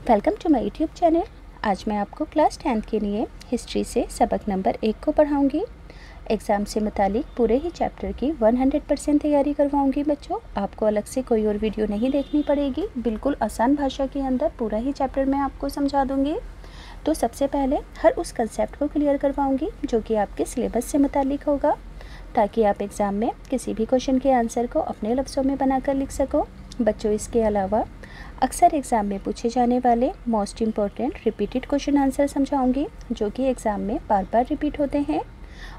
Welcome to my YouTube channel. आज मैं आपको क्लास 10th के लिए हिस्ट्री से सबक नंबर 1 को पढ़ाऊंगी। एग्ज़ाम से मुतालिक पूरे ही चैप्टर की 100% तैयारी करवाऊंगी बच्चों। आपको अलग से कोई और वीडियो नहीं देखनी पड़ेगी। बिल्कुल आसान भाषा के अंदर पूरा ही चैप्टर मैं आपको समझा दूंगी। तो सबसे पहले हर उस कंसेप्ट को क्लियर करवाऊँगी जो कि आपके सिलेबस से मुतालिक होगा, ताकि आप एग्ज़ाम में किसी भी क्वेश्चन के आंसर को अपने लफ्ज़ों में बनाकर लिख सको बच्चों। इसके अलावा अक्सर एग्ज़ाम में पूछे जाने वाले most important repeated question answer समझाऊंगी, जो कि एग्ज़ाम में बार बार रिपीट होते हैं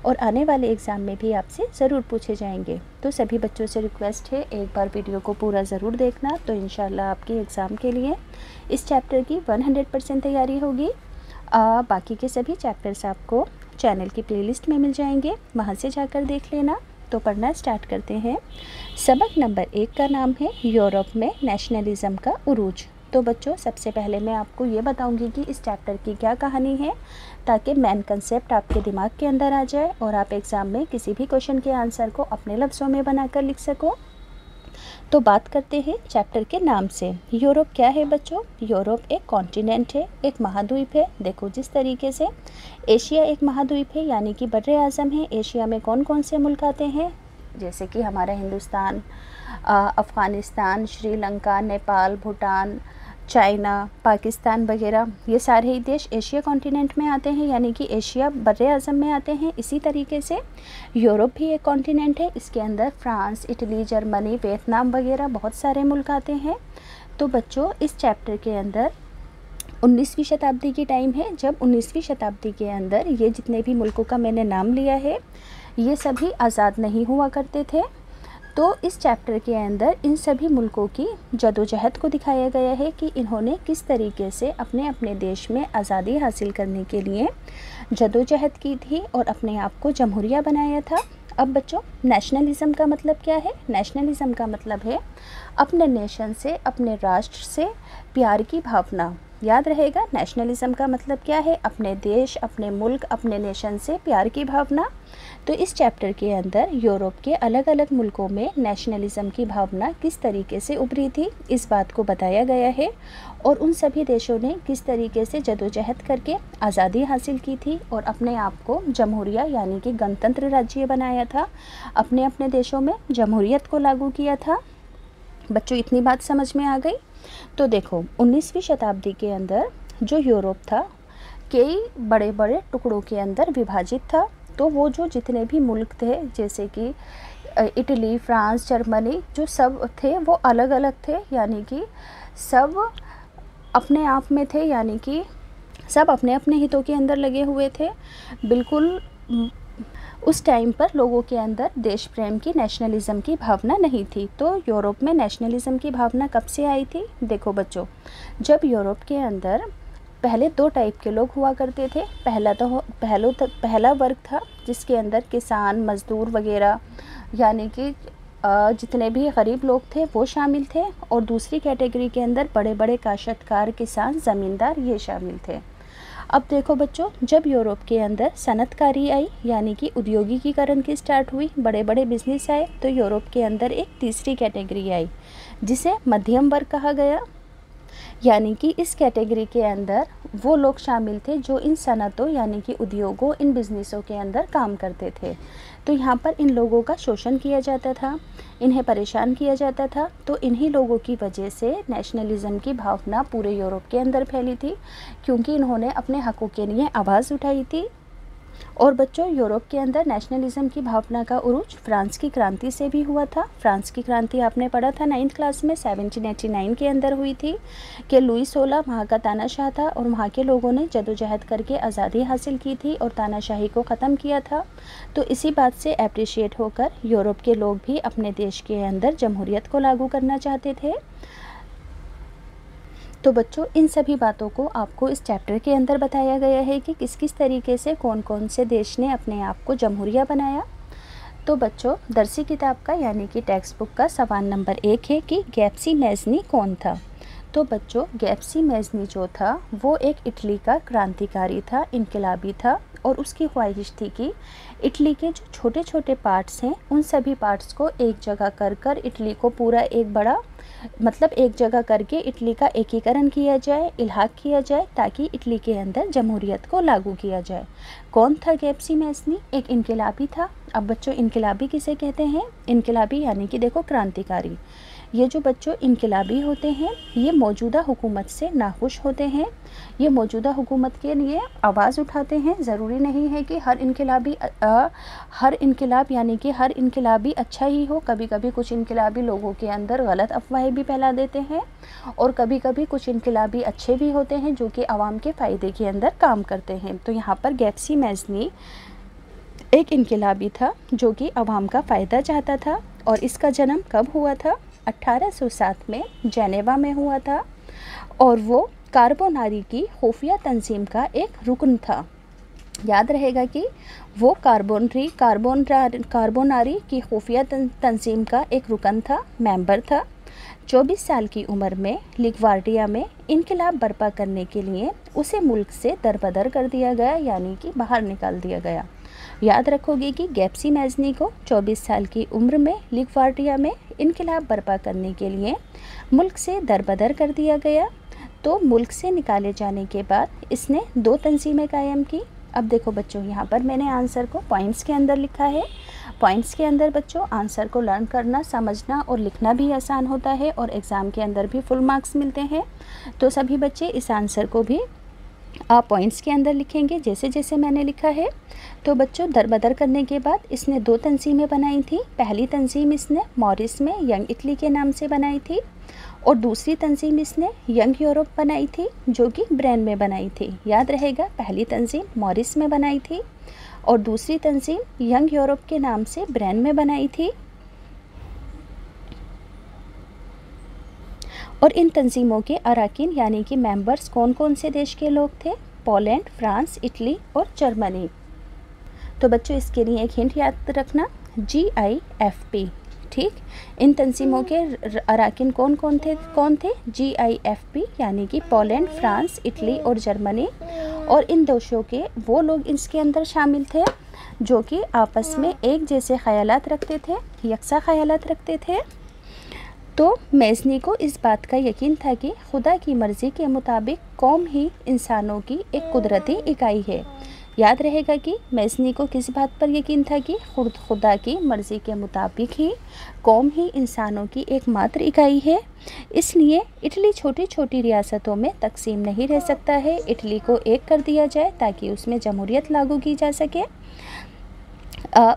और आने वाले एग्ज़ाम में भी आपसे ज़रूर पूछे जाएंगे। तो सभी बच्चों से रिक्वेस्ट है, एक बार वीडियो को पूरा ज़रूर देखना, तो इंशाल्लाह आपके एग्ज़ाम के लिए इस चैप्टर की 100% तैयारी होगी। बाकी के सभी चैप्टर्स आपको चैनल की प्लेलिस्ट में मिल जाएंगे, वहाँ से जाकर देख लेना। तो पढ़ना स्टार्ट करते हैं। सबक नंबर 1 का नाम है यूरोप में नेशनलिज्म का उरूज। तो बच्चों सबसे पहले मैं आपको ये बताऊंगी कि इस चैप्टर की क्या कहानी है, ताकि मेन कंसेप्ट आपके दिमाग के अंदर आ जाए और आप एग्ज़ाम में किसी भी क्वेश्चन के आंसर को अपने लफ्ज़ों में बनाकर लिख सको। तो बात करते हैं चैप्टर के नाम से। यूरोप क्या है बच्चों? यूरोप एक कॉन्टिनेंट है, एक महाद्वीप है। देखो जिस तरीके से एशिया एक महाद्वीप है, यानी कि बर्रे आज़म है। एशिया में कौन कौन से मुल्क आते हैं? जैसे कि हमारा हिंदुस्तान, अफ़गानिस्तान, श्रीलंका, नेपाल, भूटान, चाइना, पाकिस्तान वगैरह, ये सारे ही देश एशिया कॉन्टिनेंट में आते हैं, यानी कि एशिया बर्रे आज़म में आते हैं। इसी तरीके से यूरोप भी एक कॉन्टिनेंट है। इसके अंदर फ्रांस, इटली, जर्मनी, वियतनाम वगैरह बहुत सारे मुल्क आते हैं। तो बच्चों इस चैप्टर के अंदर 19वीं शताब्दी की टाइम है, जब 19वीं शताब्दी के अंदर ये जितने भी मुल्कों का मैंने नाम लिया है, ये सभी आज़ाद नहीं हुआ करते थे। तो इस चैप्टर के अंदर इन सभी मुल्कों की जदोजहद को दिखाया गया है कि इन्होंने किस तरीके से अपने अपने देश में आज़ादी हासिल करने के लिए जदोजहद की थी और अपने आप को जमहूरिया बनाया था। अब बच्चों नेशनलिज़म का मतलब क्या है? नेशनलिज़म का मतलब है अपने नेशन से, अपने राष्ट्र से प्यार की भावना। याद रहेगा, नेशनलिज़म का मतलब क्या है? अपने देश, अपने मुल्क, अपने नेशन से प्यार की भावना। तो इस चैप्टर के अंदर यूरोप के अलग अलग मुल्कों में नेशनलिज़म की भावना किस तरीके से उभरी थी, इस बात को बताया गया है और उन सभी देशों ने किस तरीके से जदोजहद करके आज़ादी हासिल की थी और अपने आप को जमहूरिया यानी कि गणतंत्र राज्य बनाया था, अपने अपने देशों में जमहूरियत को लागू किया था। बच्चों इतनी बात समझ में आ गई? तो देखो 19वीं शताब्दी के अंदर जो यूरोप था कई बड़े बड़े टुकड़ों के अंदर विभाजित था। तो वो जो जितने भी मुल्क थे, जैसे कि इटली, फ्रांस, जर्मनी, जो सब थे वो अलग अलग थे, यानी कि सब अपने आप में थे, यानी कि सब अपने अपने हितों के अंदर लगे हुए थे। बिल्कुल उस टाइम पर लोगों के अंदर देश प्रेम की, नेशनलिज़म की भावना नहीं थी। तो यूरोप में नेशनलिज़म की भावना कब से आई थी? देखो बच्चों, जब यूरोप के अंदर पहले 2 टाइप के लोग हुआ करते थे। पहला वर्ग था जिसके अंदर किसान, मज़दूर वगैरह, यानी कि जितने भी गरीब लोग थे वो शामिल थे, और दूसरी कैटेगरी के अंदर बड़े बड़े काश्तकार, किसान, ज़मींदार, ये शामिल थे। अब देखो बच्चों, जब यूरोप के अंदर सनतकारी आई, यानी कि औद्योगिकीकरण की स्टार्ट हुई, बड़े बड़े बिजनेस आए, तो यूरोप के अंदर एक तीसरी कैटेगरी आई जिसे मध्यम वर्ग कहा गया। यानी कि इस कैटेगरी के अंदर वो लोग शामिल थे जो इन सनतों यानी कि उद्योगों, इन बिज़नेसों के अंदर काम करते थे। तो यहाँ पर इन लोगों का शोषण किया जाता था, इन्हें परेशान किया जाता था। तो इन्हीं लोगों की वजह से नेशनलिज़म की भावना पूरे यूरोप के अंदर फैली थी, क्योंकि इन्होंने अपने हकों के लिए आवाज़ उठाई थी। और बच्चों यूरोप के अंदर नेशनलिज़म की भावना का उरूज फ्रांस की क्रांति से भी हुआ था। फ्रांस की क्रांति आपने पढ़ा था 9th क्लास में, 1789 के अंदर हुई थी कि लुई 16 वहाँ का तानाशाह था और वहाँ के लोगों ने जदोजहद करके आज़ादी हासिल की थी और तानाशाही को ख़त्म किया था। तो इसी बात से अप्रिशिएट होकर यूरोप के लोग भी अपने देश के अंदर जमहूरियत को लागू करना चाहते थे। तो बच्चों इन सभी बातों को आपको इस चैप्टर के अंदर बताया गया है कि किस किस तरीके से कौन कौन से देश ने अपने आप को जमहूरिया बनाया। तो बच्चों दरसी किताब का यानी कि टेक्स्ट बुक का सवाल नंबर 1 है कि गैप्सी मैज़नी कौन था? तो बच्चों गैप्सी मैज़नी जो था वो एक इटली का क्रांतिकारी था, इनकलाबी था, और उसकी ख्वाहिश थी कि इटली के जो छोटे छोटे पार्ट्स हैं उन सभी पार्ट्स को एक जगह कर कर इटली को पूरा एक बड़ा मतलब एक जगह करके इटली का एकीकरण किया जाए, इल्हाक किया जाए, ताकि इटली के अंदर जमहूरियत को लागू किया जाए। कौन था गैप्सी मैज़नी? एक इनकलाबी था। अब बच्चों इनकलाबी किसे कहते हैं? इनकलाबी यानी कि देखो क्रांतिकारी। ये जो बच्चों इनकलाबी होते हैं ये मौजूदा हुकूमत से नाखुश होते हैं, ये मौजूदा हुकूमत के लिए आवाज़ उठाते हैं। ज़रूरी नहीं है कि हर इनकलाब यानी कि हर इनकलाबी अच्छा ही हो। कभी कभी कुछ इनकलाबी लोगों के अंदर गलत अफवाहें भी फैला देते हैं, और कभी कभी कुछ इनकलाबी अच्छे भी होते हैं जो कि आवाम के फ़ायदे के अंदर काम करते हैं। तो यहाँ पर गैप्सी मैज़नी एक इनकलाबी था जो कि आवाम का फ़ायदा चाहता था। और इसका जन्म कब हुआ था? 1807 में जेनेवा में हुआ था, और वो कार्बोनारी की खुफिया तंजीम का एक रुकन था। याद रहेगा कि वो कार्बोनारी की खुफिया तंजीम का एक रुकन था, मेंबर था। 24 साल की उम्र में लिगवार्डिया में इनकलाब बर्पा करने के लिए उसे मुल्क से दरबदर कर दिया गया, यानी कि बाहर निकाल दिया गया। याद रखोगे कि गैप्सी मैज़नी को 24 साल की उम्र में लिगवार्डिया में इनकलाब बर्पा करने के लिए मुल्क से दरबदर कर दिया गया। तो मुल्क से निकाले जाने के बाद इसने 2 तंजीमें कायम की। अब देखो बच्चों, यहाँ पर मैंने आंसर को पॉइंट्स के अंदर लिखा है। पॉइंट्स के अंदर बच्चों आंसर को लर्न करना, समझना और लिखना भी आसान होता है, और एग्ज़ाम के अंदर भी फुल मार्क्स मिलते हैं। तो सभी बच्चे इस आंसर को भी आप पॉइंट्स के अंदर लिखेंगे जैसे जैसे मैंने लिखा है। तो बच्चों दरबदर करने के बाद इसने 2 तंजीमें बनाई थी। पहली तंजीम इसने मॉरिस में यंग इटली के नाम से बनाई थी, और दूसरी तंजीम इसने यंग यूरोप बनाई थी जो कि ब्रेन में बनाई थी। याद रहेगा, पहली तंजीम मॉरिस में बनाई थी और दूसरी तंजीम यंग यूरोप के नाम से ब्रेन में बनाई थी। और इन तंजीमों के अराकीन यानी कि मेंबर्स कौन कौन से देश के लोग थे? पोलैंड, फ्रांस, इटली और जर्मनी। तो बच्चों इसके लिए एक हिंट याद रखना, GIFP। ठीक, इन तंजीमों के अराकीन कौन थे? GIFP यानी कि पोलैंड, फ्रांस, इटली और जर्मनी। और इन देशों के वो लोग इसके अंदर शामिल थे जो कि आपस में एक जैसे ख्यालात रखते थे, यकसा ख्यालात रखते थे। तो मैज़नी को इस बात का यकीन था कि खुदा की मर्ज़ी के मुताबिक कौम ही इंसानों की एक कुदरती इकाई है। याद रहेगा कि मैज़नी को किस बात पर यकीन था कि खुदा की मर्ज़ी के मुताबिक ही कौम ही इंसानों की एकमात्र इकाई है। इसलिए इटली छोटी छोटी रियासतों में तकसीम नहीं रह सकता है। इटली को एक कर दिया जाए ताकि उसमें जमहूरियत लागू की जा सके।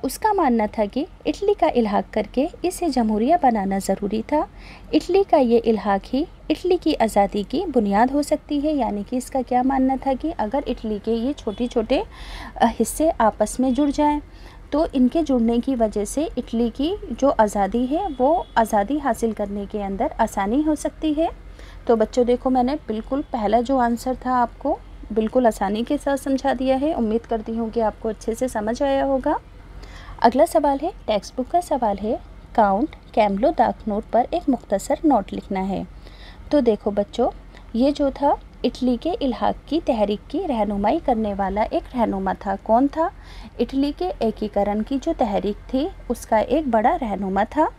उसका मानना था कि इटली का इल्हाक करके इसे जमहूरिया बनाना ज़रूरी था। इटली का ये इल्हाक ही इटली की आज़ादी की बुनियाद हो सकती है। यानी कि इसका क्या मानना था कि अगर इटली के ये छोटे छोटे हिस्से आपस में जुड़ जाएं तो इनके जुड़ने की वजह से इटली की जो आज़ादी है वो आज़ादी हासिल करने के अंदर आसानी हो सकती है। तो बच्चों देखो, मैंने बिल्कुल पहला जो आंसर था आपको बिल्कुल आसानी के साथ समझा दिया है। उम्मीद करती हूँ कि आपको अच्छे से समझ आया होगा। अगला सवाल है, टेक्स्ट बुक का सवाल है, काउंट कैमलो डार्क नोट पर एक मुख्तसर नोट लिखना है। तो देखो बच्चों, ये जो था इटली के इल्हाक की तहरीक की रहनुमाई करने वाला एक रहनुमा था। कौन था? इटली के एकीकरण की जो तहरीक थी उसका एक बड़ा रहनुमा था।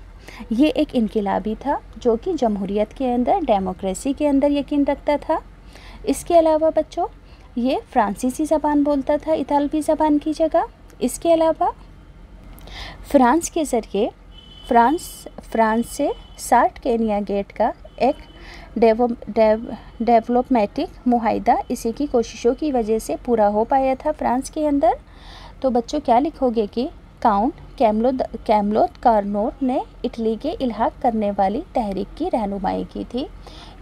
ये एक इनकलाबी था जो कि जमहूरियत के अंदर, डेमोक्रेसी के अंदर यकीन रखता था। इसके अलावा बच्चों ये फ्रांसीसी ज़बान बोलता था इतालवी ज़बान की जगह। इसके अलावा फ्रांस के ज़रिए फ्रांस से सार्ट केनिया गेट का एक डेवलपमेटिक मुआहदा इसी की कोशिशों की वजह से पूरा हो पाया था फ्रांस के अंदर। तो बच्चों क्या लिखोगे कि काउंट कैमलो कार्नोट ने इटली के इल्हाक करने वाली तहरीक की रहनुमाई की थी।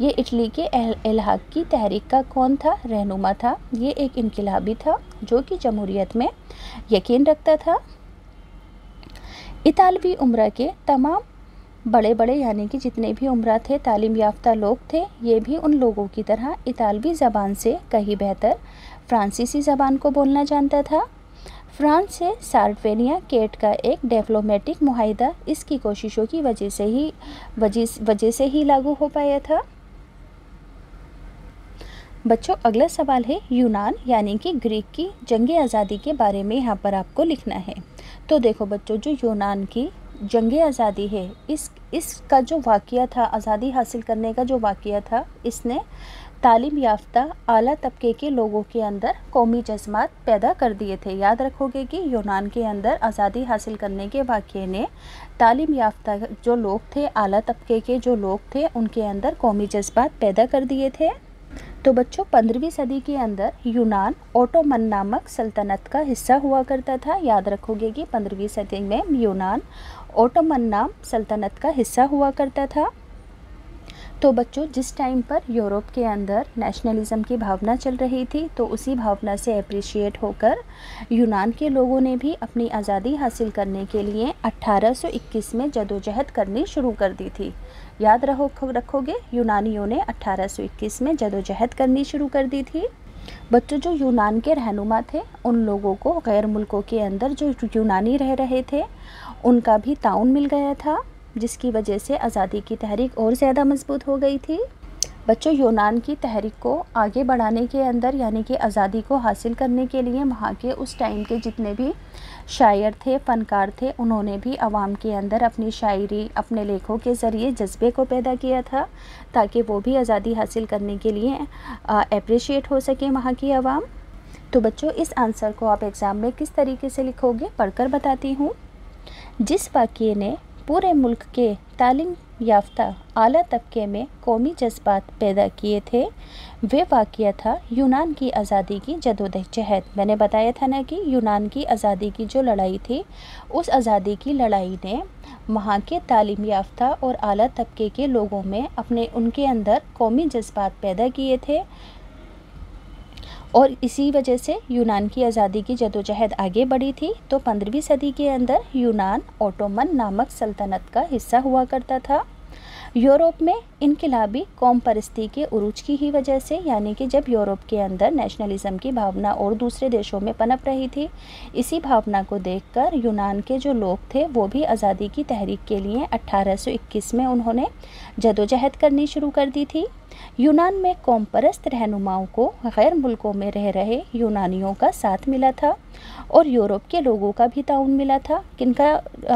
ये इटली के इल्हाक की तहरीक का कौन था? रहनुमा था। ये एक इनकलाबी था जो कि जमहूरियत में यकीन रखता था। इतालवी उम्रा के तमाम बड़े बड़े यानी कि जितने भी उम्रा थे, तालीम याफ्ता लोग थे, ये भी उन लोगों की तरह इतालवी ज़बान से कहीं बेहतर फ्रांसीसी ज़बान को बोलना जानता था। फ्रांस से सार्टवेनिया केट का एक डेवलपमेटिक मुआहदा इसकी कोशिशों की वजह से ही लागू हो पाया था। बच्चों अगला सवाल है, यूनान यानी कि ग्रीक की जंग आज़ादी के बारे में यहाँ पर आपको लिखना है। तो देखो बच्चों, जो यूनान की जंग आज़ादी है, इसका जो वाक़या था, आज़ादी हासिल करने का जो वाक़या था, इसने तालीम याफ्ता आला तबके के लोगों के अंदर कौमी जज्बात पैदा कर दिए थे। याद रखोगे कि यूनान के अंदर आज़ादी हासिल करने के वाक़ये ने तालीम याफ्ता जो लोग थे, आला तबके के जो लोग थे, उनके अंदर कौमी जज्बात पैदा कर दिए थे। तो बच्चों 15वीं सदी के अंदर यूनान ओटोमन नामक सल्तनत का हिस्सा हुआ करता था। याद रखोगे कि 15वीं सदी में यूनान ओटोमन नाम सल्तनत का हिस्सा हुआ करता था। तो बच्चों जिस टाइम पर यूरोप के अंदर नेशनलिज्म की भावना चल रही थी, तो उसी भावना से अप्रिशिएट होकर यूनान के लोगों ने भी अपनी आज़ादी हासिल करने के लिए 1821 में जदोजहद करनी शुरू कर दी थी। याद रखोगे यूनानियों ने 1821 में जदोजहद करनी शुरू कर दी थी। बच्चों जो यूनान के रहनुमा थे, उन लोगों को गैर मुल्कों के अंदर जो यूनानी रह रहे थे, उनका भी ताउन मिल गया था, जिसकी वजह से आज़ादी की तहरीक और ज़्यादा मजबूत हो गई थी। बच्चों यूनान की तहरीक को आगे बढ़ाने के अंदर, यानी कि आज़ादी को हासिल करने के लिए वहाँ के उस टाइम के जितने भी शायर थे, फ़नकार थे, उन्होंने भी आवाम के अंदर अपनी शायरी, अपने लेखों के ज़रिए जज्बे को पैदा किया था, ताकि वो भी आज़ादी हासिल करने के लिए अप्रिशिएट हो सके वहाँ की आवाम। तो बच्चों इस आंसर को आप एग्ज़ाम में किस तरीके से लिखोगे, पढ़कर बताती हूँ। जिस वाक़ये ने पूरे मुल्क के तालीम याफ्ता आला तबके में कौमी जज्बात पैदा किए थे, वे वाक़या था यूनान की आज़ादी की जदोजहद। मैंने बताया था ना कि यूनान की आज़ादी की जो लड़ाई थी, उस आज़ादी की लड़ाई ने वहाँ के तालीम याफ्ता और आला तबके के लोगों में उनके अंदर कौमी जज्बात पैदा किए थे, और इसी वजह से यूनान की आज़ादी की जदोजहद आगे बढ़ी थी। तो 15वीं सदी के अंदर यूनान ओटोमन नामक सल्तनत का हिस्सा हुआ करता था। यूरोप में इनकलाबी कौम परस्ती के उरूज की ही वजह से, यानी कि जब यूरोप के अंदर नेशनलिज्म की भावना और दूसरे देशों में पनप रही थी, इसी भावना को देखकर यूनान के जो लोग थे वो भी आज़ादी की तहरीक के लिए 1821 में उन्होंने जदोजहद करनी शुरू कर दी थी। यूनान में कौम परस्त रहनुमाओं को गैर मुल्कों में रह रहे यूनानियों का साथ मिला था, और यूरोप के लोगों का भी ताउन मिला था। किनका?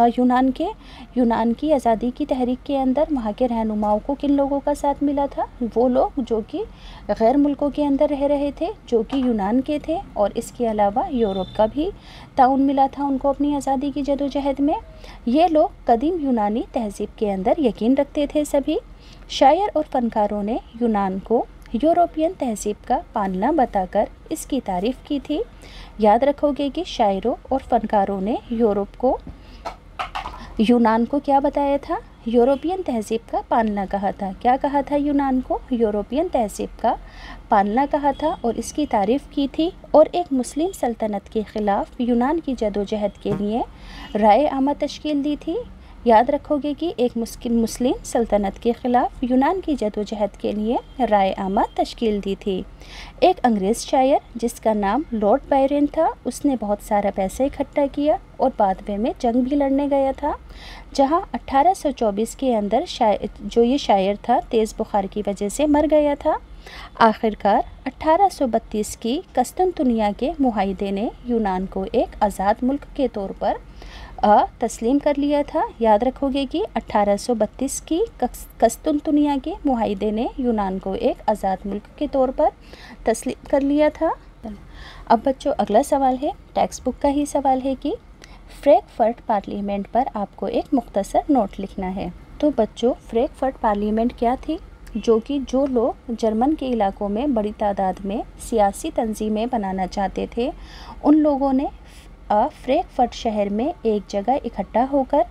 यूनान की आज़ादी की तहरीक के अंदर वहाँ के रहनुमाओं को किन लोगों का साथ मिला था? वो लोग जो कि गैर मुल्कों के अंदर रह रहे थे, जो कि यूनान के थे, और इसके अलावा यूरोप का भी ताउन मिला था उनको अपनी आज़ादी की जदोजहद में। ये लोग कदीम यूनानी तहज़ीब के अंदर यकीन रखते थे। सभी शायर और फ़नकारों ने यूनान को यूरोपियन तहज़ीब का पालना बताकर इसकी तारीफ़ की थी। याद रखोगे कि शायरों और फ़नकारों ने यूनान को क्या बताया था? यूरोपियन तहज़ीब का पालना कहा था। क्या कहा था यूनान को? यूरोपियन तहज़ीब का पालना कहा था, और इसकी तारीफ़ की थी, और एक मुस्लिम सल्तनत के ख़िलाफ़ यूनान की जदोजहद के लिए राय आमा तश्कील दी थी। याद रखोगे कि एक मुस्लिम सल्तनत के ख़िलाफ़ यूनान की जदोजहद के लिए राय आमा तश्कील दी थी। एक अंग्रेज़ शायर जिसका नाम लॉर्ड बायरन था, उसने बहुत सारा पैसा इकट्ठा किया और बाद में जंग भी लड़ने गया था, जहां 1824 के अंदर जो ये शायर था तेज़ बुखार की वजह से मर गया था। आखिरकार 1832 की कस्तुनतुनिया के मुआहिदे ने यूनान को एक आज़ाद मुल्क के तौर पर तस्लीम कर लिया था। याद रखोगे कि 1832 की कस्तुनतुनिया के मुआहिदे ने यूनान को एक आज़ाद मुल्क के तौर पर तस्लीम कर लिया था। अब बच्चों अगला सवाल है, टेक्स्ट बुक का ही सवाल है कि फ्रैंकफर्ट पार्लियामेंट पर आपको एक मुख्तसर नोट लिखना है। तो बच्चों फ्रैंकफर्ट पार्लियामेंट क्या थी? जो लोग जर्मन के इलाकों में बड़ी तादाद में सियासी तंजीमें बनाना चाहते थे, उन लोगों ने फ्रैंकफर्ट शहर में एक जगह इकट्ठा होकर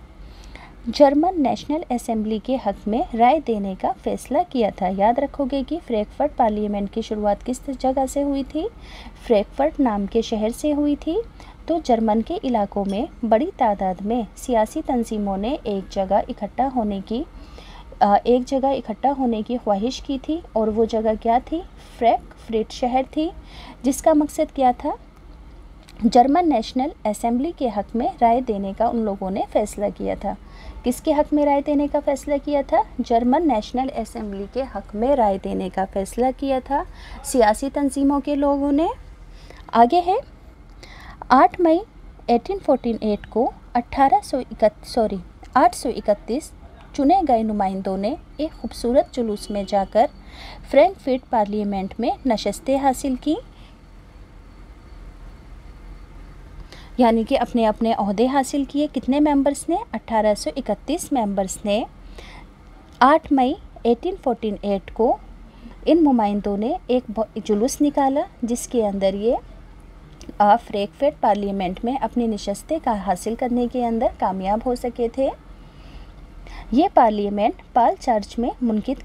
जर्मन नेशनल असेंबली के हक़ में राय देने का फ़ैसला किया था। याद रखोगे कि फ्रैंकफर्ट पार्लियामेंट की शुरुआत किस जगह से हुई थी? फ्रैंकफर्ट नाम के शहर से हुई थी। तो जर्मन के इलाकों में बड़ी तादाद में सियासी तंजीमों ने एक जगह इकट्ठा होने की ख्वाहिश की थी, और वो जगह क्या थी? फ्रैंकफर्ट शहर थी, जिसका मकसद क्या था? जर्मन नेशनल असेंबली के हक़ में राय देने का उन लोगों ने फ़ैसला किया था। किसके हक़ में राय देने का फ़ैसला किया था? जर्मन नेशनल असेंबली के हक़ में राय देने का फ़ैसला किया था सियासी तंजीमों के लोगों ने। आगे है 8 मई 1848 को 831 चुने गए नुमाइंदों ने एक खूबसूरत जुलूस में जाकर फ्रैंकफर्ट पार्लियामेंट में नशस्तें हासिल की, यानी कि अपने अपने ओहदे हासिल किए। कितने मेंबर्स ने? 1831 मेंबर्स ने 8 मई 1848 को इन नुमाइंदों ने एक जुलूस निकाला जिसके अंदर ये फ्रैंकफर्ट पार्लियामेंट में अपनी नशस्तें का हासिल करने के अंदर कामयाब हो सके थे। ये पार्लियामेंट पाल चर्च में मुनक़िद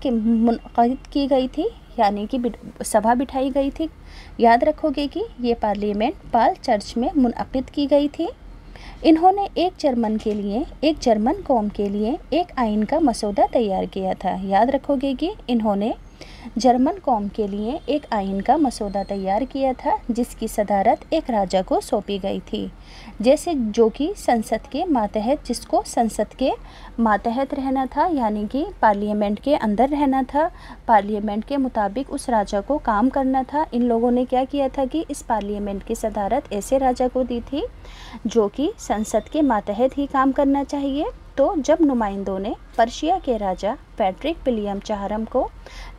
की गई थी, यानी कि सभा बिठाई गई थी। याद रखोगे कि ये पार्लियामेंट पाल चर्च में मुनक़िद की गई थी। इन्होंने एक जर्मन कौम के लिए एक आइन का मसौदा तैयार किया था। याद रखोगे कि इन्होंने जर्मन कौम के लिए एक आइन का मसौदा तैयार किया था जिसकी सदारत एक राजा को सौंपी गई थी, जैसे जो कि संसद के मातहत, जिसको संसद के मातहत रहना था, यानी कि पार्लियामेंट के अंदर रहना था, पार्लियामेंट के मुताबिक उस राजा को काम करना था। इन लोगों ने क्या किया था कि इस पार्लियामेंट की सदारत ऐसे राजा को दी थी जो कि संसद के मातहत ही काम करना चाहिए। तो जब नुमाइंदों ने पर्शिया के राजा फ्रेडरिक विलियम चहरम को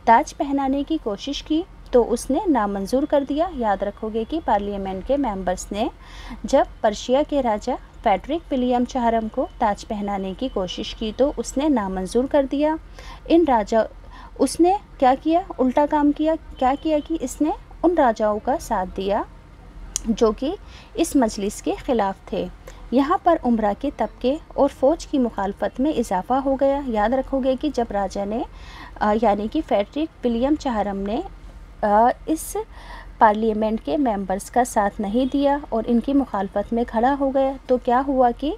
ताज पहनाने की कोशिश की तो उसने नामंजूर कर दिया। याद रखोगे कि पार्लियामेंट के मेंबर्स ने जब पर्शिया के राजा फ्रेडरिक विलियम चहरम को ताज पहनाने की कोशिश की तो उसने नामंजूर कर दिया। उसने क्या किया? उल्टा काम किया। क्या किया कि इसने उन राजाओं का साथ दिया जो कि इस मजलिस के ख़िलाफ़ थे। यहाँ पर उमरा के तबके और फ़ौज की मुखालफत में इजाफ़ा हो गया। याद रखोगे कि जब राजा ने यानी कि फ्रेडरिक विलियम चहरम ने इस पार्लियामेंट के मेंबर्स का साथ नहीं दिया और इनकी मुखालफत में खड़ा हो गया तो क्या हुआ कि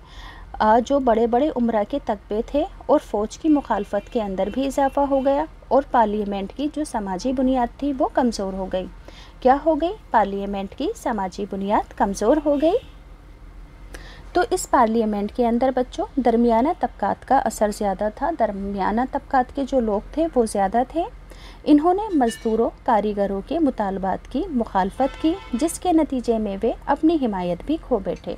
जो बड़े बड़े उमरा के तकबे थे और फ़ौज की मुखालफत के अंदर भी इजाफ़ा हो गया और पार्लियामेंट की जो समाजी बुनियाद थी वो कमज़ोर हो गई। क्या हो गई? पार्लियामेंट की समाजी बुनियाद कमज़ोर हो गई। तो इस पार्लियामेंट के अंदर बच्चों दरमियाना तबकात का असर ज़्यादा था। दरमियाना तबकात के जो लोग थे वो ज़्यादा थे। इन्होंने मज़दूरों कारीगरों के मुतालबात की मुखालफत की जिसके नतीजे में वे अपनी हिमायत भी खो बैठे।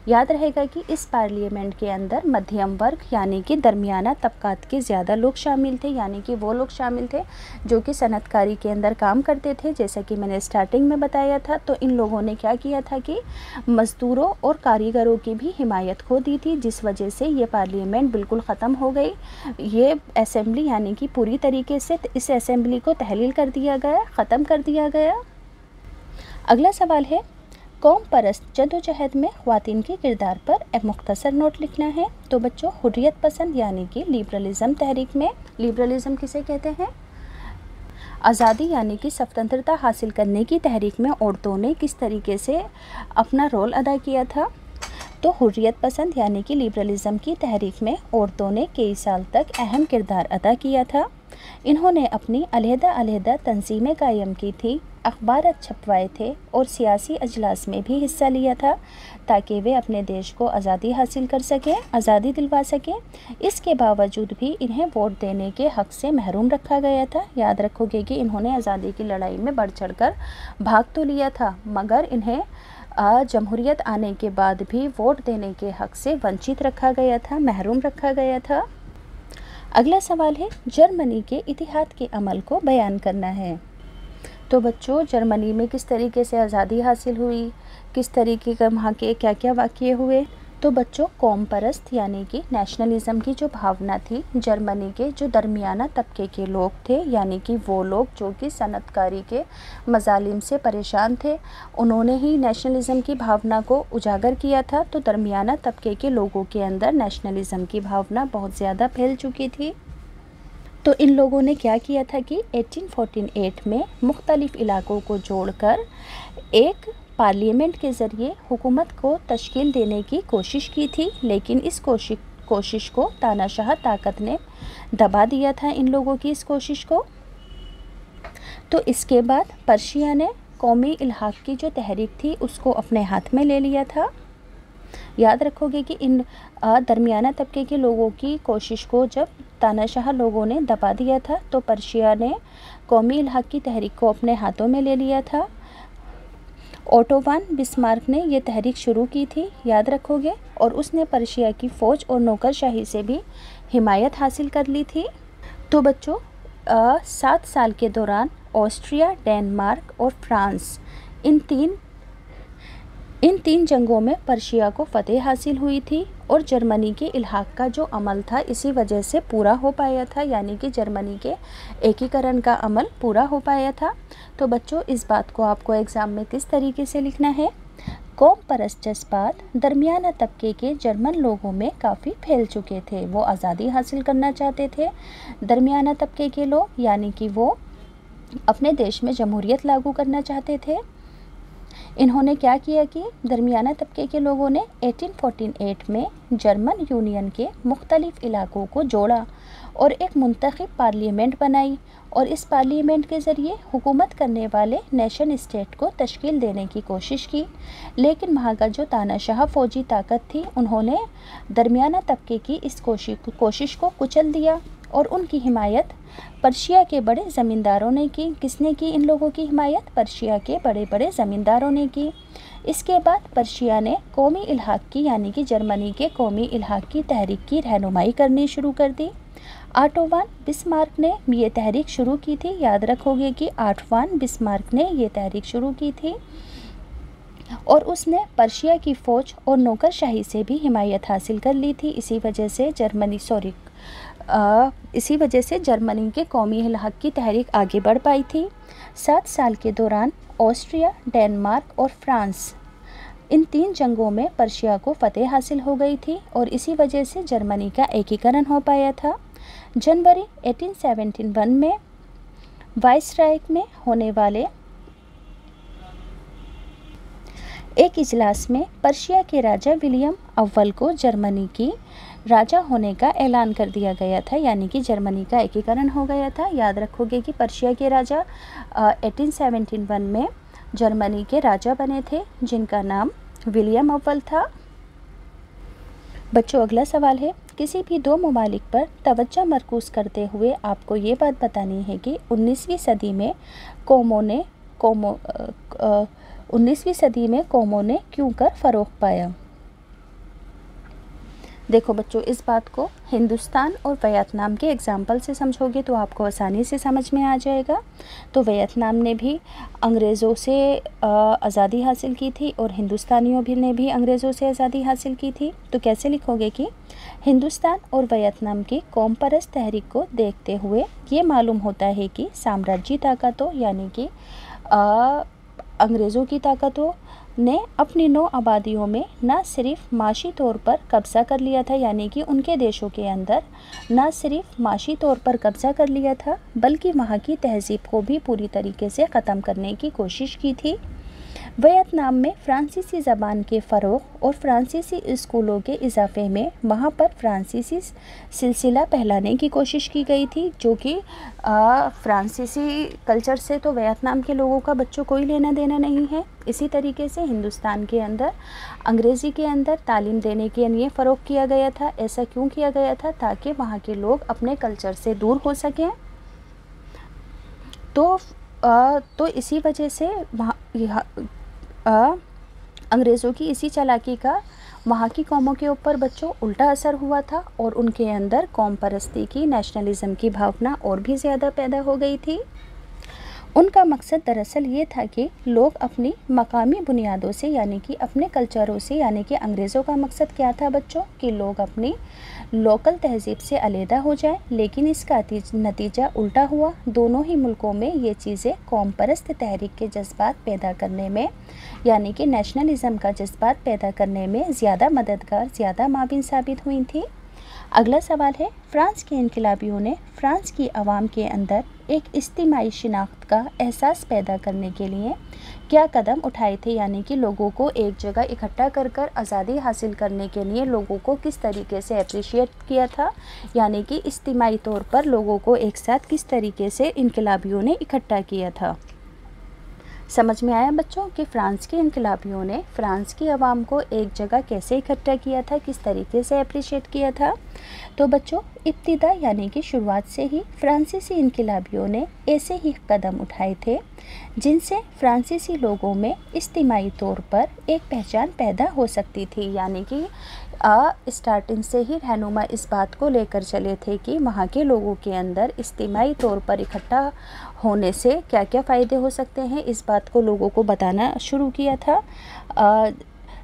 याद रहेगा कि इस पार्लियामेंट के अंदर मध्यम वर्ग यानी कि दरमियाना तबकात के ज़्यादा लोग शामिल थे, यानी कि वो लोग शामिल थे जो कि सनअतकारी के अंदर काम करते थे, जैसा कि मैंने स्टार्टिंग में बताया था। तो इन लोगों ने क्या किया था कि मज़दूरों और कारीगरों की भी हिमायत खो दी थी, जिस वजह से ये पार्लियामेंट बिल्कुल ख़त्म हो गई। ये असेंबली यानी कि पूरी तरीके से इस असेंबली को तहलील कर दिया गया, ख़त्म कर दिया गया। अगला सवाल है, कौम परस्त जदोजहद में ख़वातीन के किरदार पर एक मुख्तसर नोट लिखना है। तो बच्चों हुर्रियत पसंद यानी कि लिबरलिज़म तहरीक में, लिबरलिज़म किसे कहते हैं? आज़ादी यानी कि स्वतंत्रता हासिल करने की तहरीक में औरतों ने किस तरीके से अपना रोल अदा किया था। तो हुर्रियत पसंद यानी कि लिबरलिज़म की तहरीक में औरतों ने कई साल तक अहम किरदार अदा किया था। इन्होंने अपनी अलहदा तंजीमें कायम की थी, अखबार छपवाए थे और सियासी अजलास में भी हिस्सा लिया था ताकि वे अपने देश को आज़ादी हासिल कर सकें, आज़ादी दिलवा सकें। इसके बावजूद भी इन्हें वोट देने के हक़ से महरूम रखा गया था। याद रखोगे कि इन्होंने आज़ादी की लड़ाई में बढ़ चढ़कर भाग तो लिया था मगर इन्हें जमहूरियत आने के बाद भी वोट देने के हक़ से वंचित रखा गया था, महरूम रखा गया था। अगला सवाल है, जर्मनी के इतिहाद के अमल को बयान करना है। तो बच्चों जर्मनी में किस तरीके से आज़ादी हासिल हुई, किस तरीके का वहाँ के क्या क्या वाक़ये हुए। तो बच्चों कौम परस्त यानी कि नेशनलिज़म की जो भावना थी, जर्मनी के जो दरमियाना तबके के लोग थे यानी कि वो लोग जो कि सनअतकारी के मज़ालिम से परेशान थे, उन्होंने ही नेशनलिज़म की भावना को उजागर किया था। तो दरमियाना तबके के लोगों के अंदर नेशनलिज़म की भावना बहुत ज़्यादा फैल चुकी थी। तो इन लोगों ने क्या किया था कि 1848 में मुख्तलिफ़ इलाकों को जोड़कर एक पार्लियामेंट के ज़रिए हुकूमत को तश्कील देने की कोशिश की थी, लेकिन इस कोशिश को तानाशाह ताकत ने दबा दिया था इन लोगों की इस कोशिश को। तो इसके बाद पर्शिया ने कौमी इल्हाक़ की जो तहरीक थी उसको अपने हाथ में ले लिया था। याद रखोगे कि इन दरमियाना तबके के लोगों की कोशिश को जब तानाशाह लोगों ने दबा दिया था तो पर्शिया ने कौमी इल्हाक़ की तहरीक को अपने हाथों में ले लिया था ओटो वान बिस्मार्क ने ये तहरीक शुरू की थी, याद रखोगे, और उसने पर्शिया की फ़ौज और नौकरशाही से भी हिमायत हासिल कर ली थी। तो बच्चों 7 साल के दौरान ऑस्ट्रिया, डेनमार्क और फ्रांस इन तीन जंगों में पर्शिया को फतेह हासिल हुई थी और जर्मनी के इल्हाक का जो अमल था इसी वजह से पूरा हो पाया था, यानी कि जर्मनी के एकीकरण का अमल पूरा हो पाया था। तो बच्चों इस बात को आपको एग्ज़ाम में किस तरीके से लिखना है? कौम परस्त जज्बात दरमियाना तबके के जर्मन लोगों में काफ़ी फैल चुके थे। वो आज़ादी हासिल करना चाहते थे, दरमियाना तबके के लोग, यानी कि वो अपने देश में जमहूरियत लागू करना चाहते थे। इन्होंने क्या किया कि दरमियाना तबके के लोगों ने 1848 में जर्मन यूनियन के मुख्तलिफ इलाकों को जोड़ा और एक मुंतखब पार्लियामेंट बनाई और इस पार्लियामेंट के ज़रिए हुकूमत करने वाले नेशन स्टेट को तश्कील देने की कोशिश की। लेकिन वहाँ का जो तानाशाह फ़ौजी ताकत थी, उन्होंने दरमियाना तबके की इस कोशिश को कुचल दिया और उनकी हिमायत पर्शिया के बड़े ज़मींदारों ने की। किसने की इन लोगों की हिमायत? पर्शिया के बड़े बड़े ज़मींदारों ने की। इसके बाद पर्शिया ने कौमी इल्हाक की, यानी कि जर्मनी के कौमी इल्हाक की तहरीक की रहनुमाई करनी शुरू कर दी। ओटो वान बिस्मार्क ने ये तहरीक शुरू की थी, याद रखोगे कि ओटो वान बिस्मार्क ने ये तहरीक शुरू की थी और उसने पर्शिया की फ़ौज और नौकरशाही से भी हिमायत हासिल कर ली थी। इसी वजह से जर्मनी के कौमी इल्हाक की तहरीक आगे बढ़ पाई थी। 7 साल के दौरान ऑस्ट्रिया, डेनमार्क और फ्रांस इन 3 जंगों में पर्शिया को फतेह हासिल हो गई थी और इसी वजह से जर्मनी का एकीकरण हो पाया था। जनवरी 1871 में वाइसराय में होने वाले एक इजलास में पर्शिया के राजा विलियम अव्वल को जर्मनी की राजा होने का ऐलान कर दिया गया था, यानी कि जर्मनी का एकीकरण हो गया था। याद रखोगे कि पर्शिया के राजा 1871 में जर्मनी के राजा बने थे, जिनका नाम विलियम अव्वल था। बच्चों अगला सवाल है, किसी भी 2 ममालिक पर तवज्जो मरकूज़ करते हुए आपको ये बात बतानी है कि 19वीं सदी में कौमों ने क्यों कर फ़रोग़ पाया। देखो बच्चों, इस बात को हिंदुस्तान और वियतनाम के एग्जाम्पल से समझोगे तो आपको आसानी से समझ में आ जाएगा। तो वियतनाम ने भी अंग्रेज़ों से आज़ादी हासिल की थी और हिंदुस्तानियों ने भी अंग्रेज़ों से आज़ादी हासिल की थी। तो कैसे लिखोगे कि हिंदुस्तान और वियतनाम की कौम परस्त तहरीक को देखते हुए ये मालूम होता है कि साम्राज्यी ताकतों, यानी कि अंग्रेज़ों की ताकतों ने अपनी नौ आबादियों में न सिर्फ माशी तौर पर कब्ज़ा कर लिया था, यानी कि उनके देशों के अंदर न सिर्फ माशी तौर पर कब्ज़ा कर लिया था, बल्कि वहाँ की तहज़ीब को भी पूरी तरीके से ख़त्म करने की कोशिश की थी। वियतनाम में फ़्रांसीसी ज़बान के फ़रोग़ और फ़्रांसीसी स्कूलों के इजाफ़े में वहाँ पर फ़्रांसीसी सिलसिला फैलाने की कोशिश की गई थी, जो कि फ़्रांसीसी कल्चर से तो वियतनाम के लोगों का बच्चों कोई लेना देना नहीं है। इसी तरीके से हिंदुस्तान के अंदर अंग्रेज़ी के अंदर तालीम देने के लिए फ़रोग़ किया गया था। ऐसा क्यों किया गया था? ताकि वहाँ के लोग अपने कल्चर से दूर हो सकें। तो इसी वजह से अंग्रेज़ों की इसी चालाकी का वहाँ की कौमों के ऊपर बच्चों उल्टा असर हुआ था और उनके अंदर कौम परस्ती की, नेशनलिज़म की भावना और भी ज़्यादा पैदा हो गई थी। उनका मकसद दरअसल ये था कि लोग अपनी मकामी बुनियादों से, यानी कि अपने कल्चरों से, यानी कि अंग्रेज़ों का मकसद क्या था बच्चों, कि लोग अपनी लोकल तहज़ीब से अलहदा हो जाए। लेकिन इसका नतीजा उल्टा हुआ। दोनों ही मुल्कों में ये चीज़ें कौम परस्त तहरीक के जज्बात पैदा करने में, यानी कि नेशनलिज़म का जज्बात पैदा करने में ज़्यादा मददगार, ज़्यादा माविन साबित हुई थी। अगला सवाल है, फ़्रांस के इनकलाबियों ने फ़्रांस की आवाम के अंदर एक इज्तिमाई शिनाख्त का एहसास पैदा करने के लिए क्या कदम उठाए थे, यानी कि लोगों को एक जगह इकट्ठा कर आज़ादी हासिल करने के लिए लोगों को किस तरीके से अप्रिशिएट किया था, यानी कि इज्तिमाई तौर पर लोगों को एक साथ किस तरीके से इनकलाबियों ने इकट्ठा किया था। समझ में आया बच्चों कि फ्रांस के इनकलाबियों ने फ्रांस की आवाम को एक जगह कैसे इकट्ठा किया था, किस तरीके से अप्रिशिएट किया था। तो बच्चों इब्तिदा यानी कि शुरुआत से ही फ्रांसीसी इनकलाबियों ने ऐसे ही कदम उठाए थे जिनसे फ्रांसीसी लोगों में इज्तिमाई तौर पर एक पहचान पैदा हो सकती थी। यानी कि स्टार्टिंग से ही रहनुमा इस बात को लेकर चले थे कि वहाँ के लोगों के अंदर इज्तिमाई तौर पर इकट्ठा होने से क्या क्या फ़ायदे हो सकते हैं, इस बात को लोगों को बताना शुरू किया था।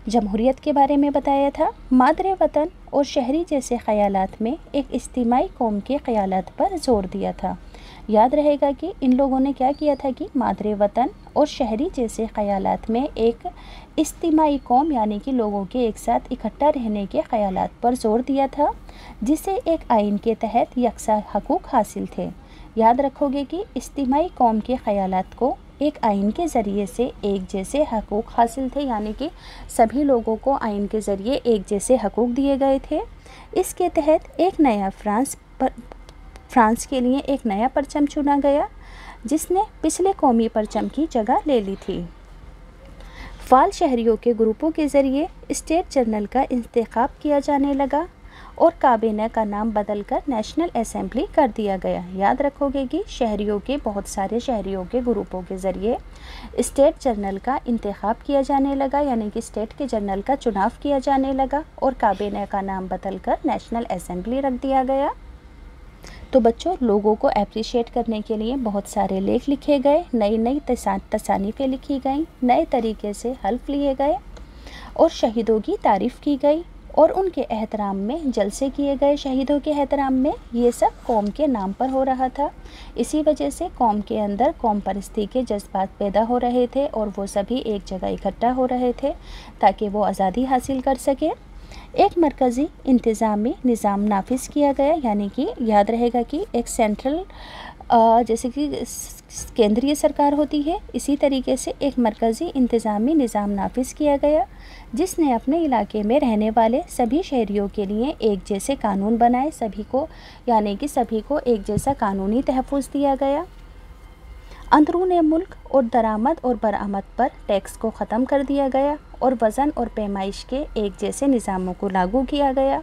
जमहूरियत के बारे में बताया था। मादरे वतन और शहरी जैसे ख़यालात में एक इज्तिमाई कौम के ख़यालात पर जोर दिया था। याद रहेगा कि इन लोगों ने क्या किया था कि मादरे वतन और शहरी जैसे ख़यालात में एक इज्तिमाई कौम यानी कि लोगों के एक साथ इकट्ठा रहने के ख़यालात पर जोर दिया था, जिसे एक आइन के तहत यकसा हकूक़ हासिल थे। याद रखोगे कि इज्तिमाई कौम के ख़यालात को एक आइन के ज़रिए से एक जैसे हकूक़ हासिल थे, यानी कि सभी लोगों को आइन के ज़रिए एक जैसे हकूक़ दिए गए थे। इसके तहत एक नया फ्रांस के लिए एक नया परचम चुना गया जिसने पिछले कौमी परचम की जगह ले ली थी। फ़ाल शहरियों के ग्रुपों के ज़रिए स्टेट जनरल का इंतखाब किया जाने लगा और काबीना का नाम बदलकर नेशनल असेंबली कर दिया गया। याद रखोगे कि बहुत सारे शहरियों के ग्रुपों के ज़रिए स्टेट जनरल का इंतखाब किया जाने लगा, यानी कि स्टेट के जनरल का चुनाव किया जाने लगा और काबीना का नाम बदलकर नेशनल असेंबली रख दिया गया। तो बच्चों लोगों को अप्रिशिएट करने के लिए बहुत सारे लेख लिखे गए, नई नई तसानीफ़ें लिखी गई, नए तरीके से हल्फ लिए गए और शहीदों की तारीफ़ की गई और उनके एहतराम में जलसे किए गए। शहीदों के एहतराम में ये सब कौम के नाम पर हो रहा था। इसी वजह से कौम के अंदर कौम परस्ती के जज्बात पैदा हो रहे थे और वो सभी एक जगह इकट्ठा हो रहे थे ताकि वो आज़ादी हासिल कर सके। एक मरकज़ी इंतज़ामी निज़ाम नाफिज किया गया, यानी कि याद रहेगा कि एक सेंट्रल जैसे कि केंद्रीय सरकार होती है, इसी तरीके से एक मरकज़ी इंतज़ामी निज़ाम नाफिज किया गया जिसने अपने इलाके में रहने वाले सभी शहरियों के लिए एक जैसे कानून बनाए, सभी को यानी कि सभी को एक जैसा कानूनी तहफ़्फ़ुज़ दिया गया। अंदरून मुल्क और दरामद और बरामद पर टैक्स को ख़त्म कर दिया गया और वज़न और पैमाइश के एक जैसे निज़ामों को लागू किया गया।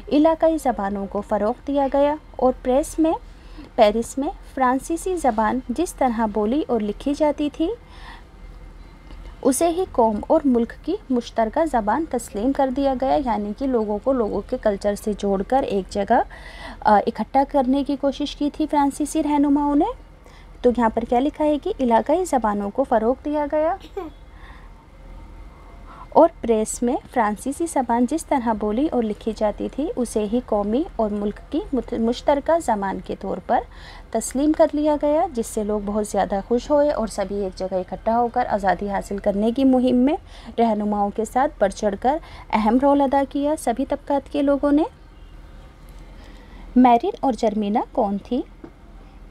इलाकाई ज़बानों को फ़रोग़ दिया गया और पेरिस में फ्रांसीसी ज़बान जिस तरह बोली और लिखी जाती थी उसे ही कौम और मुल्क की मुश्तरका ज़बान तस्लीम कर दिया गया, यानी कि लोगों को लोगों के कल्चर से जोड़कर एक जगह इकट्ठा करने की कोशिश की थी फ्रांसीसी रहनुमाओं ने। तो यहाँ पर क्या लिखा है कि इलाकाई ज़बानों को फ़रोग़ दिया गया और प्रेस में फ्रांसीसी ज़बान जिस तरह बोली और लिखी जाती थी उसे ही कौमी और मुल्क की मुश्तरका ज़बान के तौर पर तस्लीम कर लिया गया, जिससे लोग बहुत ज़्यादा खुश हुए और सभी एक जगह इकट्ठा होकर आज़ादी हासिल करने की मुहिम में रहनुमाओं के साथ बढ़ चढ़कर अहम रोल अदा किया सभी तबकात के लोगों ने। मैरिन और जर्मीना कौन थी?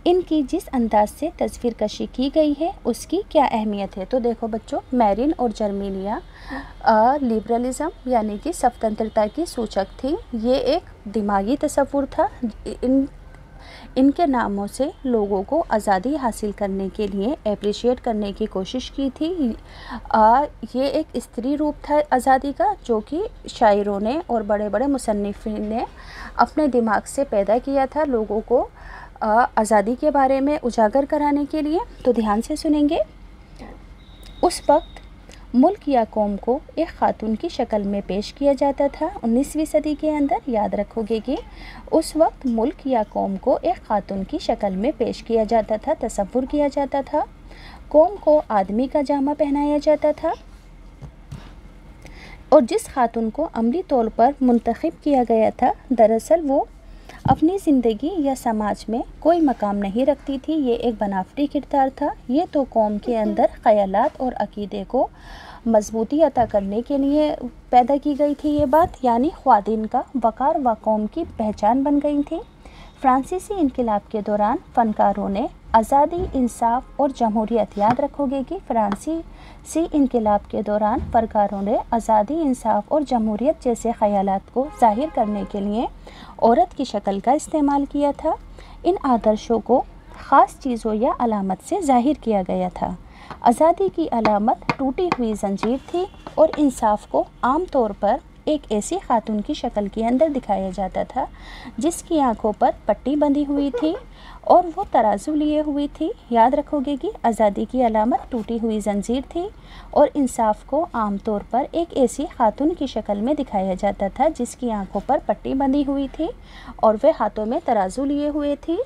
इनकी जिस अंदाज से तस्वीर कशी की गई है उसकी क्या अहमियत है? तो देखो बच्चों, मैरिन और जर्मीनिया लिबरलिज़म यानी कि स्वतंत्रता की सूचक थी। ये एक दिमागी तसव्वुर था। इनके नामों से लोगों को आज़ादी हासिल करने के लिए अप्रिशिएट करने की कोशिश की थी। ये एक स्त्री रूप था आज़ादी का जो कि शायरों ने और बड़े बड़े मुसन्निफ़ीन ने अपने दिमाग से पैदा किया था लोगों को आज़ादी के बारे में उजागर कराने के लिए। तो ध्यान से सुनेंगे। उस वक्त मुल्क या कौम को एक ख़ातून की शक्ल में पेश किया जाता था। 19वीं सदी के अंदर याद रखोगे कि उस वक्त मुल्क या कौम को एक ख़ातून की शक्ल में पेश किया जाता था, तसव्वुर किया जाता था। कौम को आदमी का जामा पहनाया जाता था और जिस ख़ातून को अमली तौर पर मुंतखब किया गया था दरअसल वो अपनी ज़िंदगी या समाज में कोई मकाम नहीं रखती थी। ये एक बनावटी किरदार था। ये तो कौम के अंदर ख़यालात और अक़ीदे को मजबूती अता करने के लिए पैदा की गई थी ये बात, यानी ख़्वातीन का वक़ार व कौम की पहचान बन गई थी। फ्रांसीसी इनकलाब के दौरान फ़नकारों ने आज़ादी, इंसाफ और जमहूरियत, याद रखोगे कि फ्रांसीसी इनकलाब के दौरान फ़नकारों ने आज़ादी, इंसाफ और जमहूरियत जैसे ख़यालात को ज़ाहिर करने के लिए औरत की शक्ल का इस्तेमाल किया था। इन आदर्शों को ख़ास चीज़ों या अलामत से ज़ाहिर किया गया था। आज़ादी की अलामत टूटी हुई जंजीर थी और इंसाफ को आम तौर पर एक ऐसी खातून की शक्ल के अंदर दिखाया जाता था जिसकी आंखों पर पट्टी बंधी हुई थी और वो तराजू लिए हुई थी। याद रखोगे कि आज़ादी की अलामत टूटी हुई जंजीर थी और इंसाफ को आमतौर पर एक ऐसी खातून की शक्ल में दिखाया जाता था जिसकी आंखों पर पट्टी बंधी हुई थी और वह हाथों में तराजू लिए हुए थी।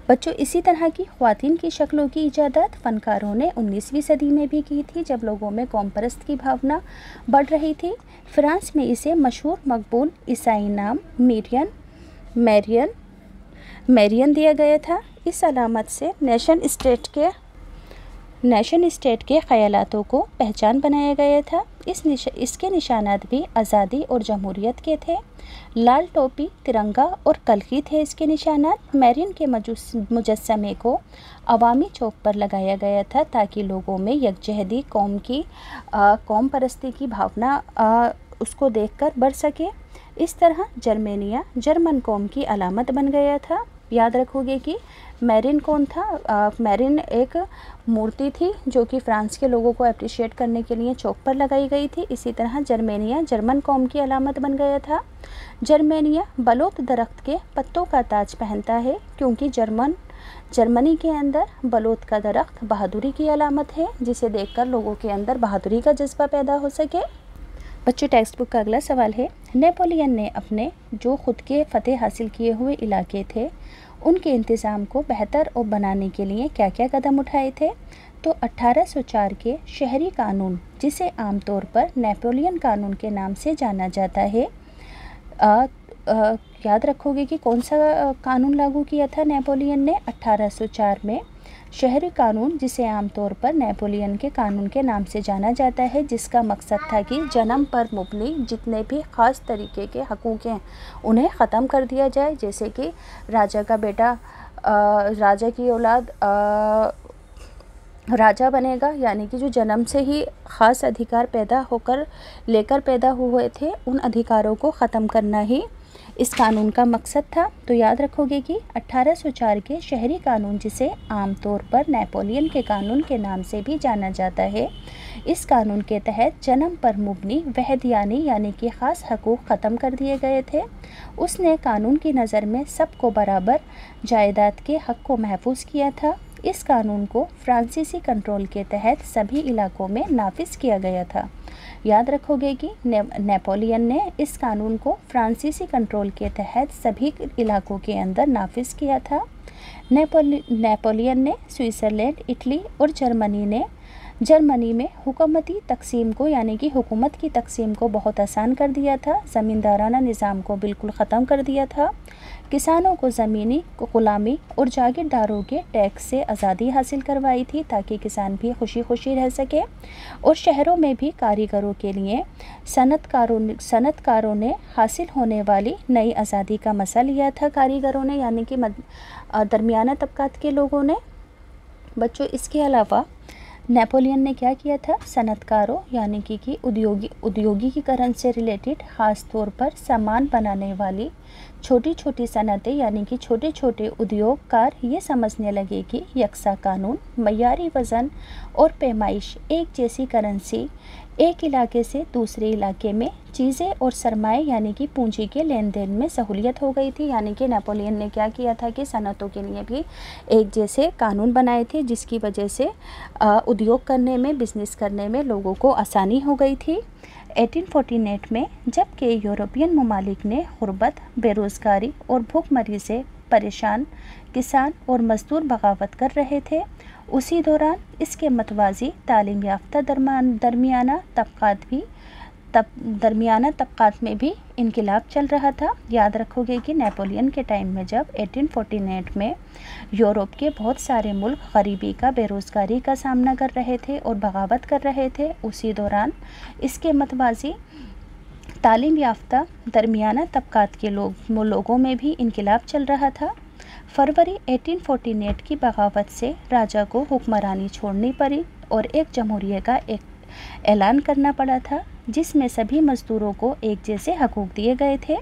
बच्चों, इसी तरह की ख्वातीन की शक्लों की इजादत फ़नकारों ने 19वीं सदी में भी की थी, जब लोगों में कौम परस्त की भावना बढ़ रही थी। फ्रांस में इसे मशहूर मकबूल ईसाई नाम मैरियन दिया गया था। इस अलामत से नेशन स्टेट के ख़यालातों को पहचान बनाया गया था। इसके निशानात भी आज़ादी और जमहूरियत के थे। लाल टोपी, तिरंगा और कलगी थे इसके निशानात। मैरियन के मुजस्समे को अवामी चौक पर लगाया गया था ताकि लोगों में यकजहती कौम परस्ती की भावना उसको देखकर बढ़ सके। इस तरह जर्मेनिया जर्मन कौम की अलामत बन गया था। याद रखोगे कि मैरियन कौन था? मैरियन एक मूर्ति थी जो कि फ्रांस के लोगों को अप्रिशिएट करने के लिए चौक पर लगाई गई थी। इसी तरह जर्मेनिया जर्मन कौम की अलामत बन गया था। जर्मेनिया बलोत दरख्त के पत्तों का ताज पहनता है क्योंकि जर्मनी के अंदर बलोत का दरख्त बहादुरी की अलामत है, जिसे देखकर लोगों के अंदर बहादुरी का जज्बा पैदा हो सके। बच्चों, टेक्स्ट बुक का अगला सवाल है, नेपोलियन ने अपने जो खुद के फतेह हासिल किए हुए इलाके थे उनके इंतज़ाम को बेहतर और बनाने के लिए क्या क्या कदम उठाए थे? तो 1804 के शहरी कानून, जिसे आमतौर पर नेपोलियन कानून के नाम से जाना जाता है, याद रखोगे कि कौन सा कानून लागू किया था नेपोलियन ने? 1804 में शहरी कानून, जिसे आमतौर पर नेपोलियन के कानून के नाम से जाना जाता है, जिसका मकसद था कि जन्म पर मुबनी जितने भी ख़ास तरीके के हकूक़ हैं उन्हें ख़त्म कर दिया जाए। जैसे कि राजा का बेटा राजा की औलाद राजा बनेगा, यानी कि जो जन्म से ही ख़ास अधिकार लेकर पैदा हुए थे, उन अधिकारों को ख़त्म करना ही इस कानून का मकसद था। तो याद रखोगे कि 1804 के शहरी कानून, जिसे आमतौर पर नेपोलियन के कानून के नाम से भी जाना जाता है, इस कानून के तहत जन्म पर मुबनी वहदियानी यानी कि ख़ास हकूक़ ख़त्म कर दिए गए थे। उसने कानून की नज़र में सबको बराबर जायदाद के हक़ को महफूज किया था। इस कानून को फ्रांसीसी कंट्रोल के तहत सभी इलाकों में नाफिज किया गया था। याद रखोगे कि नेपोलियन ने इस कानून को फ्रांसीसी कंट्रोल के तहत सभी इलाकों के अंदर नाफिज किया था। नेपोलियन ने स्विट्ज़रलैंड, इटली और जर्मनी में हुकूमती तकसीम को, यानी कि हुकूमत की तकसीम को बहुत आसान कर दिया था। ज़मींदाराना निज़ाम को बिल्कुल ख़त्म कर दिया था। किसानों को ज़मीनी ग़ुलामी और जागीरदारों के टैक्स से आज़ादी हासिल करवाई थी ताकि किसान भी खुशी खुशी रह सके। और शहरों में भी कारीगरों के लिए सनतकारों ने हासिल होने वाली नई आज़ादी का मज़ा लिया था। कारीगरों ने, यानी कि दरमियाना तबक़ात के लोगों ने। बच्चों, इसके अलावा नेपोलियन ने क्या किया था? सनतकारों यानी कि औद्योगिकीकरण से रिलेटेड, ख़ास तौर पर सामान बनाने वाली छोटी छोटी सनतें यानी कि छोटे छोटे उद्योगकार ये समझने लगे कि यकसा कानून, मयारी वज़न और पैमाइश, एक जैसी करेंसी, एक इलाके से दूसरे इलाके में चीज़ें और सरमाए यानी कि पूंजी के लेन देन में सहूलियत हो गई थी। यानी कि नेपोलियन ने क्या किया था कि सनतों के लिए भी एक जैसे कानून बनाए थे, जिसकी वजह से उद्योग करने में, बिज़नेस करने में लोगों को आसानी हो गई थी। 1848 में जबकि यूरोपियन ममालिक ने गुर्बत, बेरोज़गारी और भूखमरी से परेशान किसान और मज़दूर बगावत कर रहे थे, उसी दौरान इसके मतवाज़ी तालीम याफ्ता दरमियाना तबक़ात में भी इनकलाब चल रहा था। याद रखोगे कि नेपोलियन के टाइम में जब 1848 में यूरोप के बहुत सारे मुल्क गरीबी का, बेरोज़गारी का सामना कर रहे थे और बगावत कर रहे थे, उसी दौरान इसके मतवाज़ी तालीम याफ्ता दरमियाना तबक़ात के लोगों में भी इनकलाब चल रहा था। फरवरी 1848 की बगावत से राजा को हुक्मरानी छोड़नी पड़ी और एक जमहूरियत का ऐलान करना पड़ा था, जिसमें सभी मज़दूरों को एक जैसे हकूक़ दिए गए थे।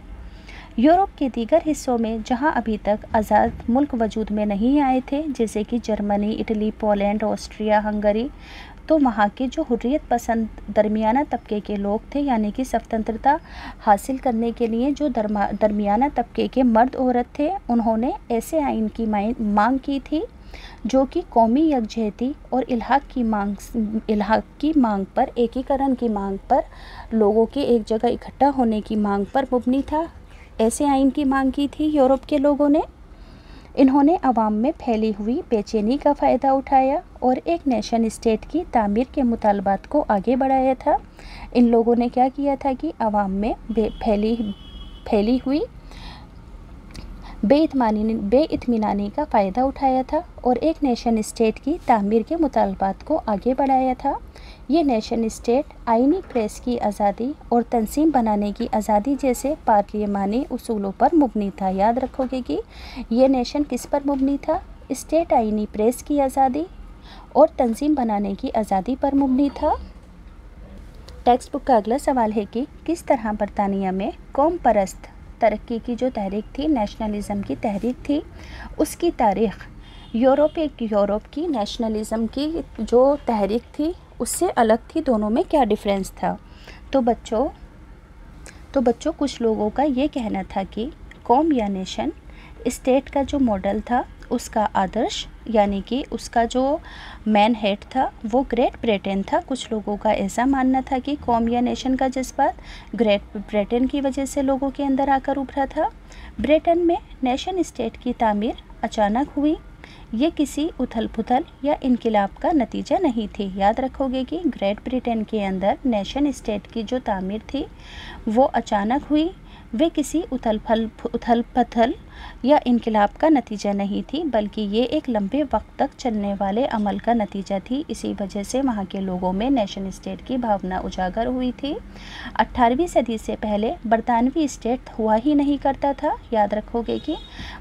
यूरोप के दीगर हिस्सों में जहां अभी तक आज़ाद मुल्क वजूद में नहीं आए थे, जैसे कि Germany, Italy, Poland, Austria, Hungary, तो वहाँ के जो हुर्रियत पसंद दरमियाना तबके के लोग थे, यानी कि स्वतंत्रता हासिल करने के लिए जो दरमियाना तबके के मर्द औरत थे, उन्होंने ऐसे आइन की मांग की थी जो कि कौमी यकजहती और इल्हाक की मांग पर, एकीकरण की मांग पर, लोगों के एक जगह इकट्ठा होने की मांग पर मुबनी था। ऐसे आइन की मांग की थी यूरोप के लोगों ने। इन्होंने अवाम में फैली हुई बेचैनी का फ़ायदा उठाया और एक नेशन स्टेट की तामीर के मुतालबात को आगे बढ़ाया था। इन लोगों ने क्या किया था कि अवाम में फैली हुई बेइत्मीनानी का फ़ायदा उठाया था और एक नेशन स्टेट की तामीर के मुतालबात को आगे बढ़ाया था। ये नेशन स्टेट आईनी प्रेस की आज़ादी और तंजीम बनाने की आज़ादी जैसे पार्लियामानी उसूलों पर मुबनी था। याद रखोगे कि ये नेशन किस पर मुबनी था? स्टेट आईनी प्रेस की आज़ादी और तंजीम बनाने की आज़ादी पर मुबनी था। टेक्स्ट बुक का अगला सवाल है कि किस तरह बरतानिया में कौम परस्त तरक्की की जो तहरीक थी, नेशनलिज़म की तहरीक थी, उसकी तारीख़ यूरोप की नेशनलिज़म की जो तहरीक थी उससे अलग थी। दोनों में क्या डिफरेंस था? तो बच्चों कुछ लोगों का ये कहना था कि कौम या नेशन स्टेट का जो मॉडल था, उसका आदर्श यानी कि उसका जो मैन हेड था वो ग्रेट ब्रिटेन था। कुछ लोगों का ऐसा मानना था कि कौम या नेशन का जज्बात ग्रेट ब्रिटेन की वजह से लोगों के अंदर आकर उभरा था। ब्रिटेन में नेशन स्टेट की तामीर अचानक हुई। ये किसी उथल पुथल या इनकलाब का नतीजा नहीं थी। याद रखोगे कि ग्रेट ब्रिटेन के अंदर नेशन स्टेट की जो तामीर थी वो अचानक हुई। वे किसी उथल पथल या इनकलाब का नतीजा नहीं थी, बल्कि ये एक लंबे वक्त तक चलने वाले अमल का नतीजा थी। इसी वजह से वहाँ के लोगों में नेशन स्टेट की भावना उजागर हुई थी। 18वीं सदी से पहले बरतानवी स्टेट हुआ ही नहीं करता था। याद रखोगे कि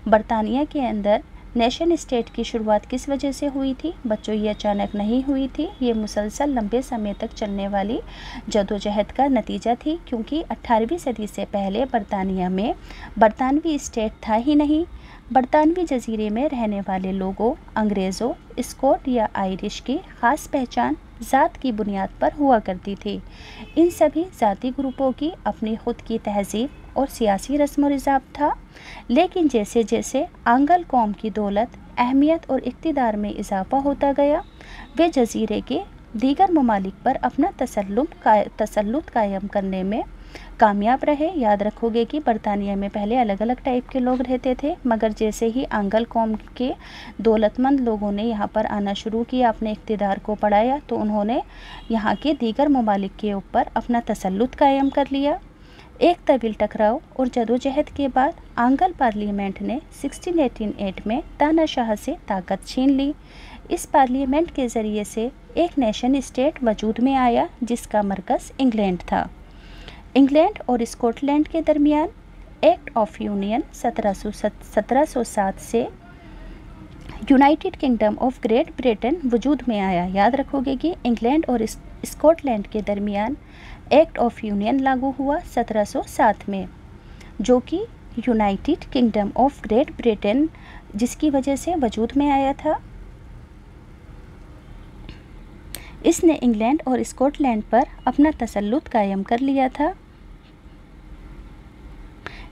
बरतानिया के अंदर नेशन स्टेट की शुरुआत किस वजह से हुई थी? बच्चों, ये अचानक नहीं हुई थी, ये मुसलसल लंबे समय तक चलने वाली जदोजहद का नतीजा थी, क्योंकि 18वीं सदी से पहले बरतानिया में बरतानवी स्टेट था ही नहीं। बरतानवी जजीरे में रहने वाले लोगों, अंग्रेज़ों, स्कॉट या आयरिश की ख़ास पहचान ज़ात की बुनियाद पर हुआ करती थी। इन सभी ज़ाती ग्रुपों की अपनी खुद की तहजीब और सियासी रस्म व रिज़ाब था, लेकिन जैसे जैसे आंगल कौम की दौलत, अहमियत और इक़्तिदार में इजाफ़ा होता गया, वे जजीरे के दीगर ममालिक पर अपना तसल्लुत कायम करने में कामयाब रहे। याद रखोगे कि बरतानिया में पहले अलग अलग टाइप के लोग रहते थे, मगर जैसे ही आंगल कौम के दौलतमंद लोगों ने यहाँ पर आना शुरू किया, अपने इक़्तिदार को बढ़ाया, तो उन्होंने यहाँ के दीगर ममालिक के ऊपर अपना तसल्लुत कायम कर लिया। एक तवील टकराव और जदोजहद के बाद आंगल पार्लियामेंट ने 1688 में तानाशाह से ताकत छीन ली। इस पार्लियामेंट के ज़रिए से एक नेशन स्टेट वजूद में आया जिसका मरकज़ इंग्लैंड था। इंग्लैंड और स्कॉटलैंड के दरमियान एक्ट ऑफ यूनियन 1707 से United kingdom of great Britain वजूद में आया। याद रखोगे कि इंग्लैंड और स्कॉटलैंड के दरमियान एक्ट ऑफ यूनियन लागू हुआ 1707 में, जो कि United kingdom of great Britain जिसकी वजह से वजूद में आया था। इसने इंग्लैंड और स्कॉटलैंड पर अपना तसल्लुत कायम कर लिया था।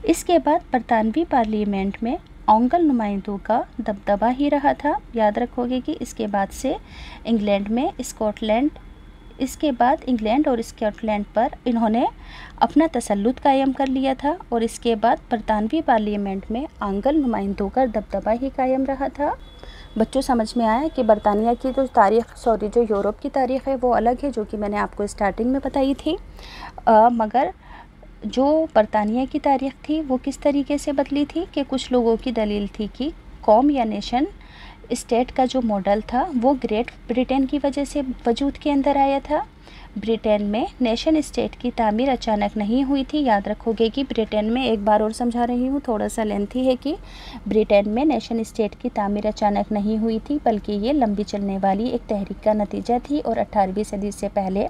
इसके बाद बरतानवी पार्लियामेंट में आंगल नुमाइंदों का दबदबा ही रहा था। याद रखोगे कि इसके बाद इंग्लैंड और स्कॉटलैंड पर इन्होंने अपना तसल्लुत कायम कर लिया था, और इसके बाद बरतानवी पार्लियामेंट में आंगल नुमाइंदों का दबदबा ही कायम रहा था। बच्चों, समझ में आया कि बरतानिया की जो यूरोप की तारीख़ है वो अलग है, जो कि मैंने आपको स्टार्टिंग में बताई थी। मगर जो बरतानिया की तारीख़ थी वो किस तरीके से बदली थी कि कुछ लोगों की दलील थी कि कौम या नेशन स्टेट का जो मॉडल था वो ग्रेट ब्रिटेन की वजह से वजूद के अंदर आया था। ब्रिटेन में नेशन स्टेट की तामीर अचानक नहीं हुई थी। याद रखोगे कि ब्रिटेन में, एक बार और समझा रही हूँ, थोड़ा सा लेंथी है, कि ब्रिटेन में नेशन स्टेट की तामीर अचानक नहीं हुई थी, बल्कि ये लंबी चलने वाली एक तहरीक का नतीजा थी। और 18वीं सदी से पहले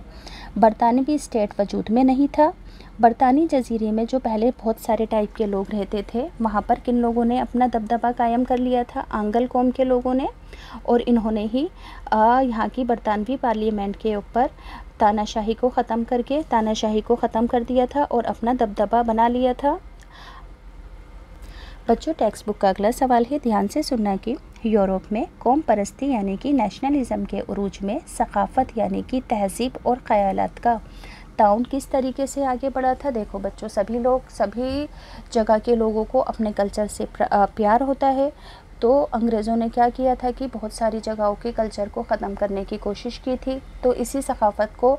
बरतानवी स्टेट वजूद में नहीं था, बरतानी जजीरे में जो पहले बहुत सारे टाइप के लोग रहते थे, वहाँ पर किन लोगों ने अपना दबदबा कायम कर लिया था? आंगल कौम के लोगों ने। और इन्होंने ही यहाँ की बरतानवी पार्लियामेंट के ऊपर तानाशाही को ख़त्म कर दिया था और अपना दबदबा बना लिया था। बच्चों, टेक्स्ट बुक का अगला सवाल है, ध्यान से सुनना कि यूरोप में कौम परस्ती यानी कि नेशनलिज्म के उरूज में सकाफ़त यानी कि तहज़ीब और ख़यालात का ताउन किस तरीके से आगे बढ़ा था? देखो बच्चों, सभी जगह के लोगों को अपने कल्चर से प्यार होता है। तो अंग्रेज़ों ने क्या किया था कि बहुत सारी जगहों के कल्चर को ख़त्म करने की कोशिश की थी। तो इसी सकाफ़त को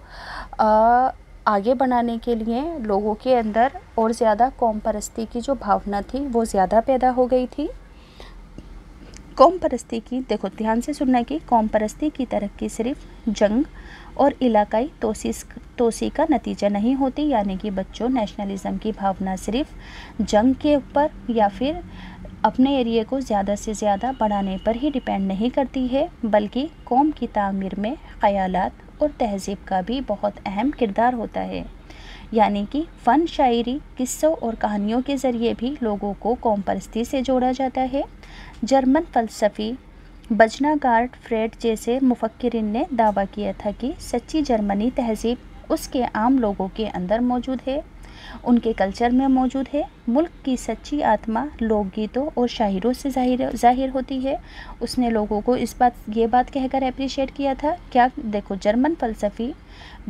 आगे बढ़ाने के लिए लोगों के अंदर और ज़्यादा कौम परस्ती की जो भावना थी वो ज़्यादा पैदा हो गई थी। कौम परस्ती की, देखो ध्यान से सुनना कि कौम परस्ती की तरक्की सिर्फ जंग और इलाकाई तोसी का नतीजा नहीं होती, यानी कि बच्चों नेशनलिज्म की भावना सिर्फ जंग के ऊपर या फिर अपने एरिया को ज़्यादा से ज़्यादा बढ़ाने पर ही डिपेंड नहीं करती है, बल्कि कौम की तामीर में ख़यालात और तहज़ीब का भी बहुत अहम किरदार होता है। यानी कि फ़न, शायरी, किस्सों और कहानियों के ज़रिए भी लोगों को कौम परस्ती से जोड़ा जाता है। जर्मन फ़लसफ़ी बजनागार्ड फ्रेड जैसे मुफक्किरीन ने दावा किया था कि सच्ची जर्मनी तहज़ीब उसके आम लोगों के अंदर मौजूद है, उनके कल्चर में मौजूद है। मुल्क की सच्ची आत्मा लोकगीतों और शायरों से ज़ाहिर होती है। उसने लोगों को ये बात कहकर अप्रिशिएट किया था। क्या? देखो, जर्मन फ़लसफ़ी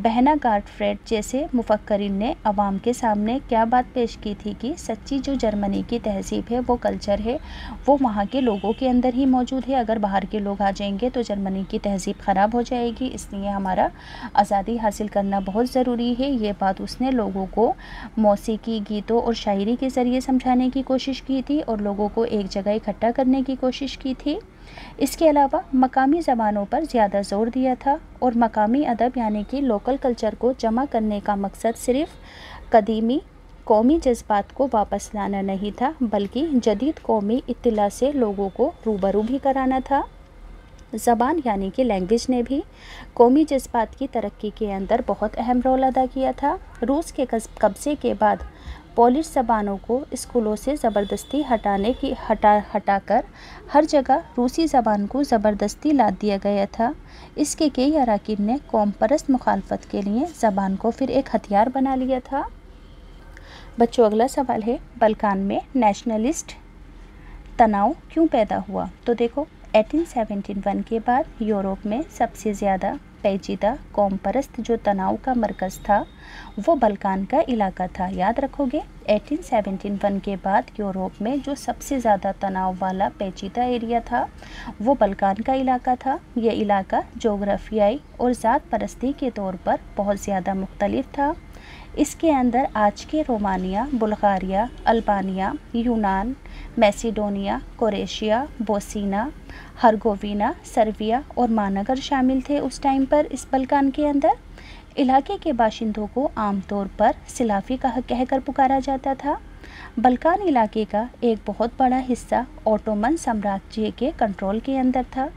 बहनागार्ड फ्रेड जैसे मुफक्किरीन ने अवाम के सामने क्या बात पेश की थी कि सच्ची जो जर्मनी की तहज़ीब है, वो कल्चर है, वो वहाँ के लोगों के अंदर ही मौजूद है। अगर बाहर के लोग आ जाएंगे तो जर्मनी की तहज़ीब ख़राब हो जाएगी, इसलिए हमारा आज़ादी हासिल करना बहुत ज़रूरी है। ये बात उसने लोगों को मौसीकी, गीतों और शायरी के ज़रिए समझाने की कोशिश की थी और लोगों को एक जगह इकट्ठा करने की कोशिश की थी। इसके अलावा मकामी ज़बानों पर ज़्यादा ज़ोर दिया था और मकामी अदब यानी कि लोकल कल्चर को जमा करने का मकसद सिर्फ कदीमी कौमी जज्बात को वापस लाना नहीं था, बल्कि जदीद कौमी इत्तिला से लोगों को रूबरू भी कराना था। ज़बान यानी कि लैंग्वेज ने भी कौमी जज्बात की तरक्की के अंदर बहुत अहम रोल अदा किया था। रूस के कब्ज़े के बाद पोलिश ज़बानों को स्कूलों से ज़बरदस्ती हटाकर हर जगह रूसी ज़बान को ज़बरदस्ती लाद दिया गया था। इसके कई अराकीन ने कौम परस्त मुखालफत के लिए ज़बान को फिर एक हथियार बना लिया था। बच्चों, अगला सवाल है, बल्कान में नेशनलिस्ट तनाव क्यों पैदा हुआ? तो देखो, 1871 के बाद यूरोप में सबसे ज़्यादा पेचीदा कौम परस्त जो तनाव का मरकज़ था वो बल्कान का इलाका था। याद रखोगे, 1871 के बाद यूरोप में जो सबसे ज़्यादा तनाव वाला पेचीदा एरिया था वो बल्कान का इलाका था। ये इलाका जोग्राफियाई और ज़ात परस्ती के तौर पर बहुत ज़्यादा मुख्तलिफ था। इसके अंदर आज के रोमानिया, बुल्गारिया, अल्बानिया, यूनान, मैसिडोनिया, क्रोएशिया, बोस्निया हर्गोविना, सर्बिया और महानगर शामिल थे उस टाइम पर इस बल्कान के अंदर। इलाके के बाशिंदों को आमतौर पर सिलाफी कहकर पुकारा जाता था। बल्कान इलाके का एक बहुत बड़ा हिस्सा ओटोमन साम्राज्य के कंट्रोल के अंदर था।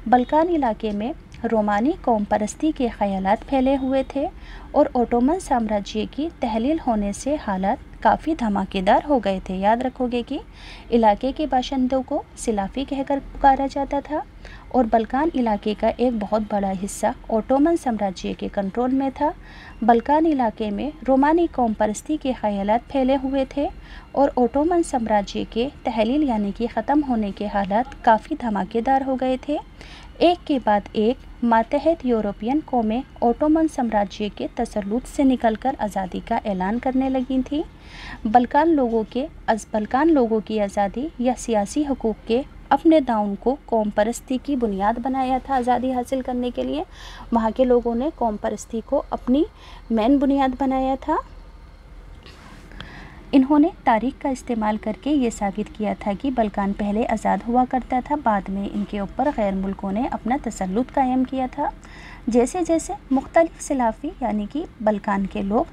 बल्कान इलाके में रोमानी कौम परस्ती के ख़यालात फैले हुए थे और ओटोमन साम्राज्य की तहलील होने से हालात काफ़ी धमाकेदार हो गए थे। याद रखोगे कि इलाके के बाशिंदों को सिलाफी कहकर पुकारा जाता था और बल्कान इलाके का एक बहुत बड़ा हिस्सा ओटोमन साम्राज्य के कंट्रोल में था। बल्कान इलाके में रोमानी कौम परस्ती के ख़यालात फैले हुए थे और ओटोमन साम्राज्य के तहलील यानी कि ख़त्म होने के हालात काफ़ी धमाकेदार हो गए थे। एक के बाद एक मातहत यूरोपियन कौमें ओटोमन साम्राज्य के तसल्लुत से निकलकर आज़ादी का ऐलान करने लगी थीं। बल्कान लोगों की आज़ादी या सियासी हकूक़ के अपने दाउन को कौम परस्ती की बुनियाद बनाया था। आज़ादी हासिल करने के लिए वहाँ के लोगों ने कौम परस्ती को अपनी मेन बुनियाद बनाया था। इन्होंने तारीख़ का इस्तेमाल करके ये साबित किया था कि बल्कान पहले आज़ाद हुआ करता था, बाद में इनके ऊपर गैर मुल्कों ने अपना तसल्लुत कायम किया था। जैसे जैसे मुख्तलिफ सिलाफी यानी कि बल्कान के लोग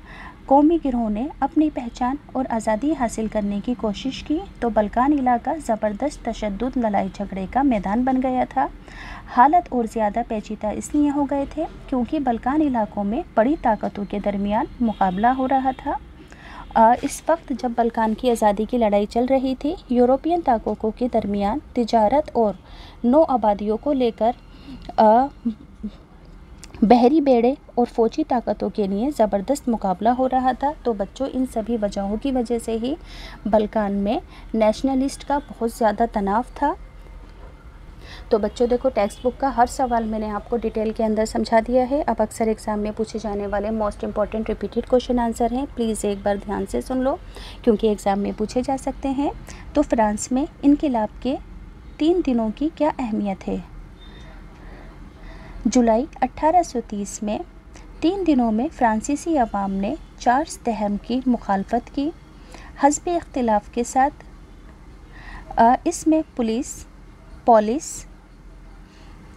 कौमी गिरोह ने अपनी पहचान और आज़ादी हासिल करने की कोशिश की तो बल्कान इलाका ज़बरदस्त तशद्दुद लड़ाई झगड़े का मैदान बन गया था। हालत और ज़्यादा पेचीदा इसलिए हो गए थे क्योंकि बल्कान इलाकों में बड़ी ताकतों के दरमियान मुकाबला हो रहा था। इस वक्त जब बल्कान की आज़ादी की लड़ाई चल रही थी, यूरोपियन ताकतों के दरमियान तिजारत और नौ आबादियों को लेकर बहरी बेड़े और फौजी ताकतों के लिए ज़बरदस्त मुकाबला हो रहा था। तो बच्चों, इन सभी वजहों की वजह से ही बल्कान में नेशनलिस्ट का बहुत ज़्यादा तनाव था। तो बच्चों देखो, टेक्स्ट बुक का हर सवाल मैंने आपको डिटेल के अंदर समझा दिया है। अब अक्सर एग्ज़ाम में पूछे जाने वाले most important repeated question answer हैं, प्लीज़ एक बार ध्यान से सुन लो क्योंकि एग्ज़ाम में पूछे जा सकते हैं। तो फ्रांस में इनकलाब के 3 दिनों की क्या अहमियत है? जुलाई 1830 में 3 दिनों में फ्रांसीसी अवाम ने चार्ल्स दहम की मुखालफत की, हस्ब इख्तिलाफ के साथ। इसमें पुलिस,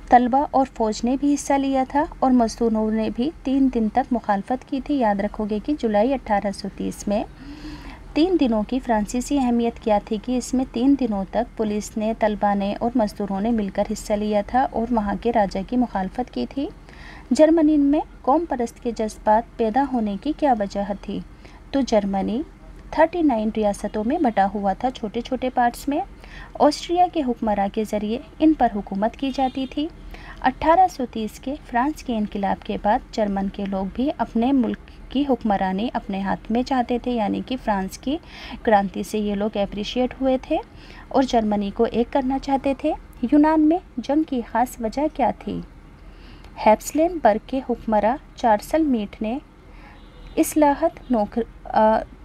तलबा और फ़ौज ने भी हिस्सा लिया था और मज़दूरों ने भी 3 दिन तक मुखालफत की थी। याद रखोगे कि जुलाई 1830 में 3 दिनों की फ्रांसीसी अहमियत क्या थी कि इसमें 3 दिनों तक पुलिस ने, तलबा ने और मज़दूरों ने मिलकर हिस्सा लिया था और वहाँ के राजा की मुखालफत की थी। जर्मनी में कौम परस्त के जज्बात पैदा होने की क्या वजह थी? तो जर्मनी 39 रियासतों में बटा हुआ था, छोटे छोटे पार्ट्स में। ऑस्ट्रिया के हुक्मरान के ज़रिए इन पर हुकूमत की जाती थी। 1830 के फ्रांस के इनकलाब के बाद जर्मन के लोग भी अपने मुल्क की हुक्मरानी अपने हाथ में चाहते थे, यानी कि फ्रांस की क्रांति से ये लोग एप्रिशिएट हुए थे और जर्मनी को एक करना चाहते थे। यूनान में जंग की ख़ास वजह क्या थी? हैब्सलेनबर्ग के हुक्मरान चार्ल्स मीट ने इस्लाहत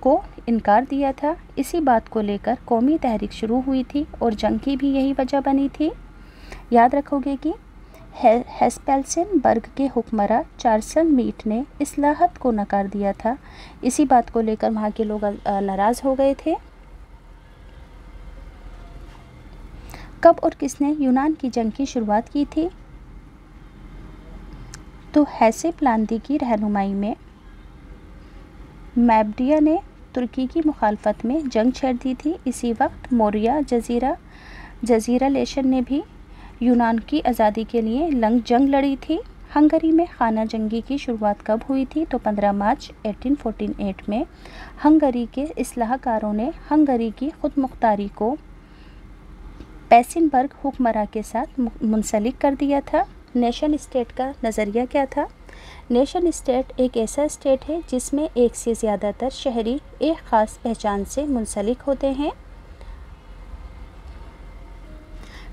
को इनकार दिया था। इसी बात को लेकर कौमी तहरीक शुरू हुई थी और जंग की भी यही वजह बनी थी। याद रखोगे कि हैब्सलेनबर्ग के हुक्मरान चार्ल्स मीट ने इस्लाहत को नकार दिया था। इसी बात को लेकर वहाँ के लोग नाराज़ हो गए थे। कब और किसने यूनान की जंग की शुरुआत की थी? तो हैसेप्लांदी की रहनुमाई में मैब्डिया ने तुर्की की मुखालफत में जंग छेड़ दी थी। इसी वक्त मोरिया जजीरा लेशन ने भी यूनान की आज़ादी के लिए जंग लड़ी थी। हंगरी में खाना जंगी की शुरुआत कब हुई थी? तो 15 मार्च 1848 में हंगरी के इस्लाहकारों ने हंगरी की खुद मुख्तारी को पैसिनबर्ग हुक्मरान के साथ मुंसलिक कर दिया था। नेशन स्टेट का नज़रिया क्या था? नेशन स्टेट एक ऐसा स्टेट है जिसमें एक से ज़्यादातर शहरी एक ख़ास पहचान से मुंसलिक होते हैं।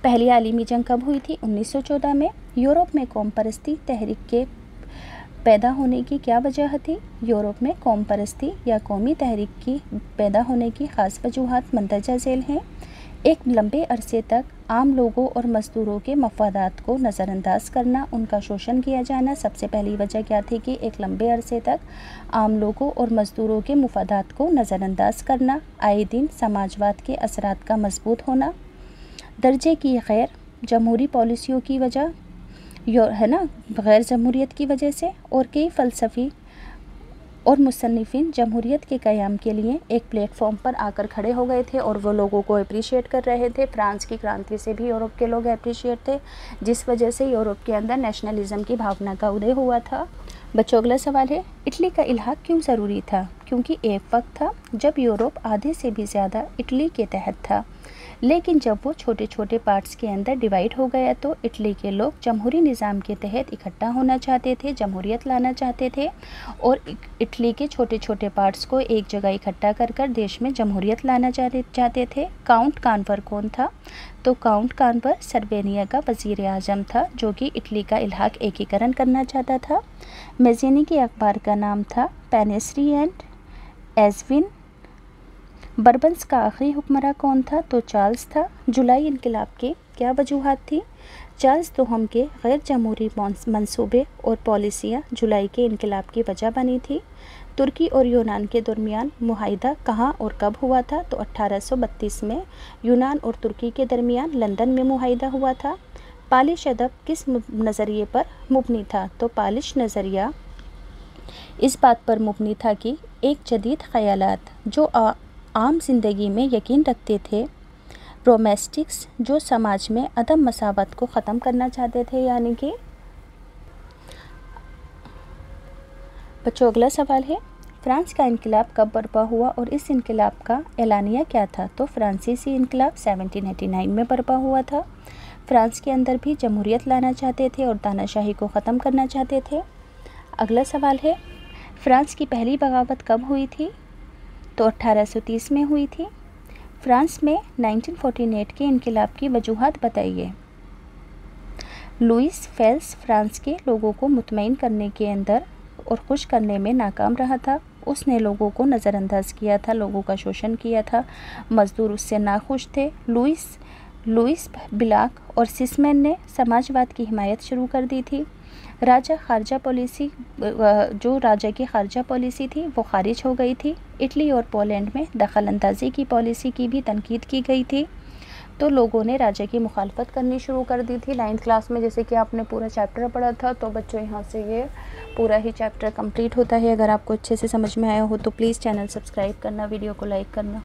पहली आलमी जंग कब हुई थी? 1914 में। यूरोप में कौम परस्ती तहरीक के पैदा होने की क्या वजह थी? यूरोप में कौम परस्ती या कौमी तहरीक की पैदा होने की ख़ास वजूहात मंदरजा झेल हैं। एक लंबे अरसे तक आम लोगों और मज़दूरों के मफादात को नज़रअंदाज करना, उनका शोषण किया जाना। सबसे पहली वजह क्या थी कि एक लंबे अरसे तक आम लोगों और मज़दूरों के मफादात को नज़रअंदाज करना। आए दिन समाजवाद के असरात का मजबूत होना। दर्जे की गैर जमहूरी पॉलिसियों की वजह है ना, गैर जमहूरियत की वजह से। और कई फ़लसफ़ी और मुसन्निफ़ीन जमहूरियत के क़याम के लिए एक प्लेटफॉर्म पर आकर खड़े हो गए थे और वो लोगों को अप्रिशिएट कर रहे थे। फ्रांस की क्रांति से भी यूरोप के लोग अप्रिशिएट थे, जिस वजह से यूरोप के अंदर नेशनलिज्म की भावना का उदय हुआ था। बच्चों, अगला सवाल है, इटली का इल्हाक क्यों ज़रूरी था? क्योंकि एक वक्त था जब यूरोप आधे से भी ज़्यादा इटली के तहत था, लेकिन जब वो छोटे छोटे पार्ट्स के अंदर डिवाइड हो गया तो इटली के लोग जमहूरी निज़ाम के तहत इकट्ठा होना चाहते थे, जमहूरियत लाना चाहते थे और इटली के छोटे छोटे पार्ट्स को एक जगह इकट्ठा कर कर देश में जमहूरियत लाना चाहते थे। काउंट कानवर कौन था? तो काउंट कानवर सर्वेनिया का वज़ीर आज़म था जो कि इटली का इल्हाक एकीकरण करना चाहता था। मेज़िनी के अखबार का नाम था पेनेस्री एंड एजविन। बर्बन्स का आखिरी हुक्मरान कौन था? तो चार्ल्स था। जुलाई इनकलाब के क्या वजूहात थी? चार्ल्स दोहम के गैर जमहूरी मंसूबे और पॉलिसियाँ जुलाई के इनकलाब की वजह बनी थी। तुर्की और यूनान के दरमियान मुआहिदा कहाँ और कब हुआ था? तो 1832 में यूनान और तुर्की के दरमियान लंदन में मुआहिदा हुआ था। पालिश अदब किस नज़रिए पर मुबनी था? तो पालिश नज़रिया इस बात पर मुबनी था कि एक जदीद ख़यालात जो आम जिंदगी में यकीन रखते थे, रोमेस्टिक्स जो समाज में अदम मसावत को ख़त्म करना चाहते थे, यानी कि। बच्चों, अगला सवाल है, फ्रांस का इनकलाब कब बर्पा हुआ और इस इनकलाब का एलानिया क्या था? तो फ्रांसीसी इनकलाब 1789 में बर्पा हुआ था। फ्रांस के अंदर भी जमहूरियत लाना चाहते थे और तानाशाही को ख़त्म करना चाहते थे। अगला सवाल है, फ्रांस की पहली बगावत कब हुई थी? तो 1830 में हुई थी। फ्रांस में 1948 के इनकलाब की वजूहात बताइए। लुईस फेल्स फ्रांस के लोगों को मुतमईन करने के अंदर और खुश करने में नाकाम रहा था। उसने लोगों को नज़रअंदाज किया था, लोगों का शोषण किया था, मज़दूर उससे नाखुश थे। लुईस बिलाक और सिसमैन ने समाजवाद की हिमायत शुरू कर दी थी। जो राजा की खारजा पॉलिसी थी वो खारिज हो गई थी। इटली और पोलैंड में दखल अंदाजी की पॉलिसी की भी तनकीद की गई थी। तो लोगों ने राजा की मुखालफत करनी शुरू कर दी थी। 9th क्लास में जैसे कि आपने पूरा चैप्टर पढ़ा था, तो बच्चों यहाँ से ये पूरा ही चैप्टर कंप्लीट होता है। अगर आपको अच्छे से समझ में आया हो तो प्लीज़ चैनल सब्सक्राइब करना, वीडियो को लाइक करना।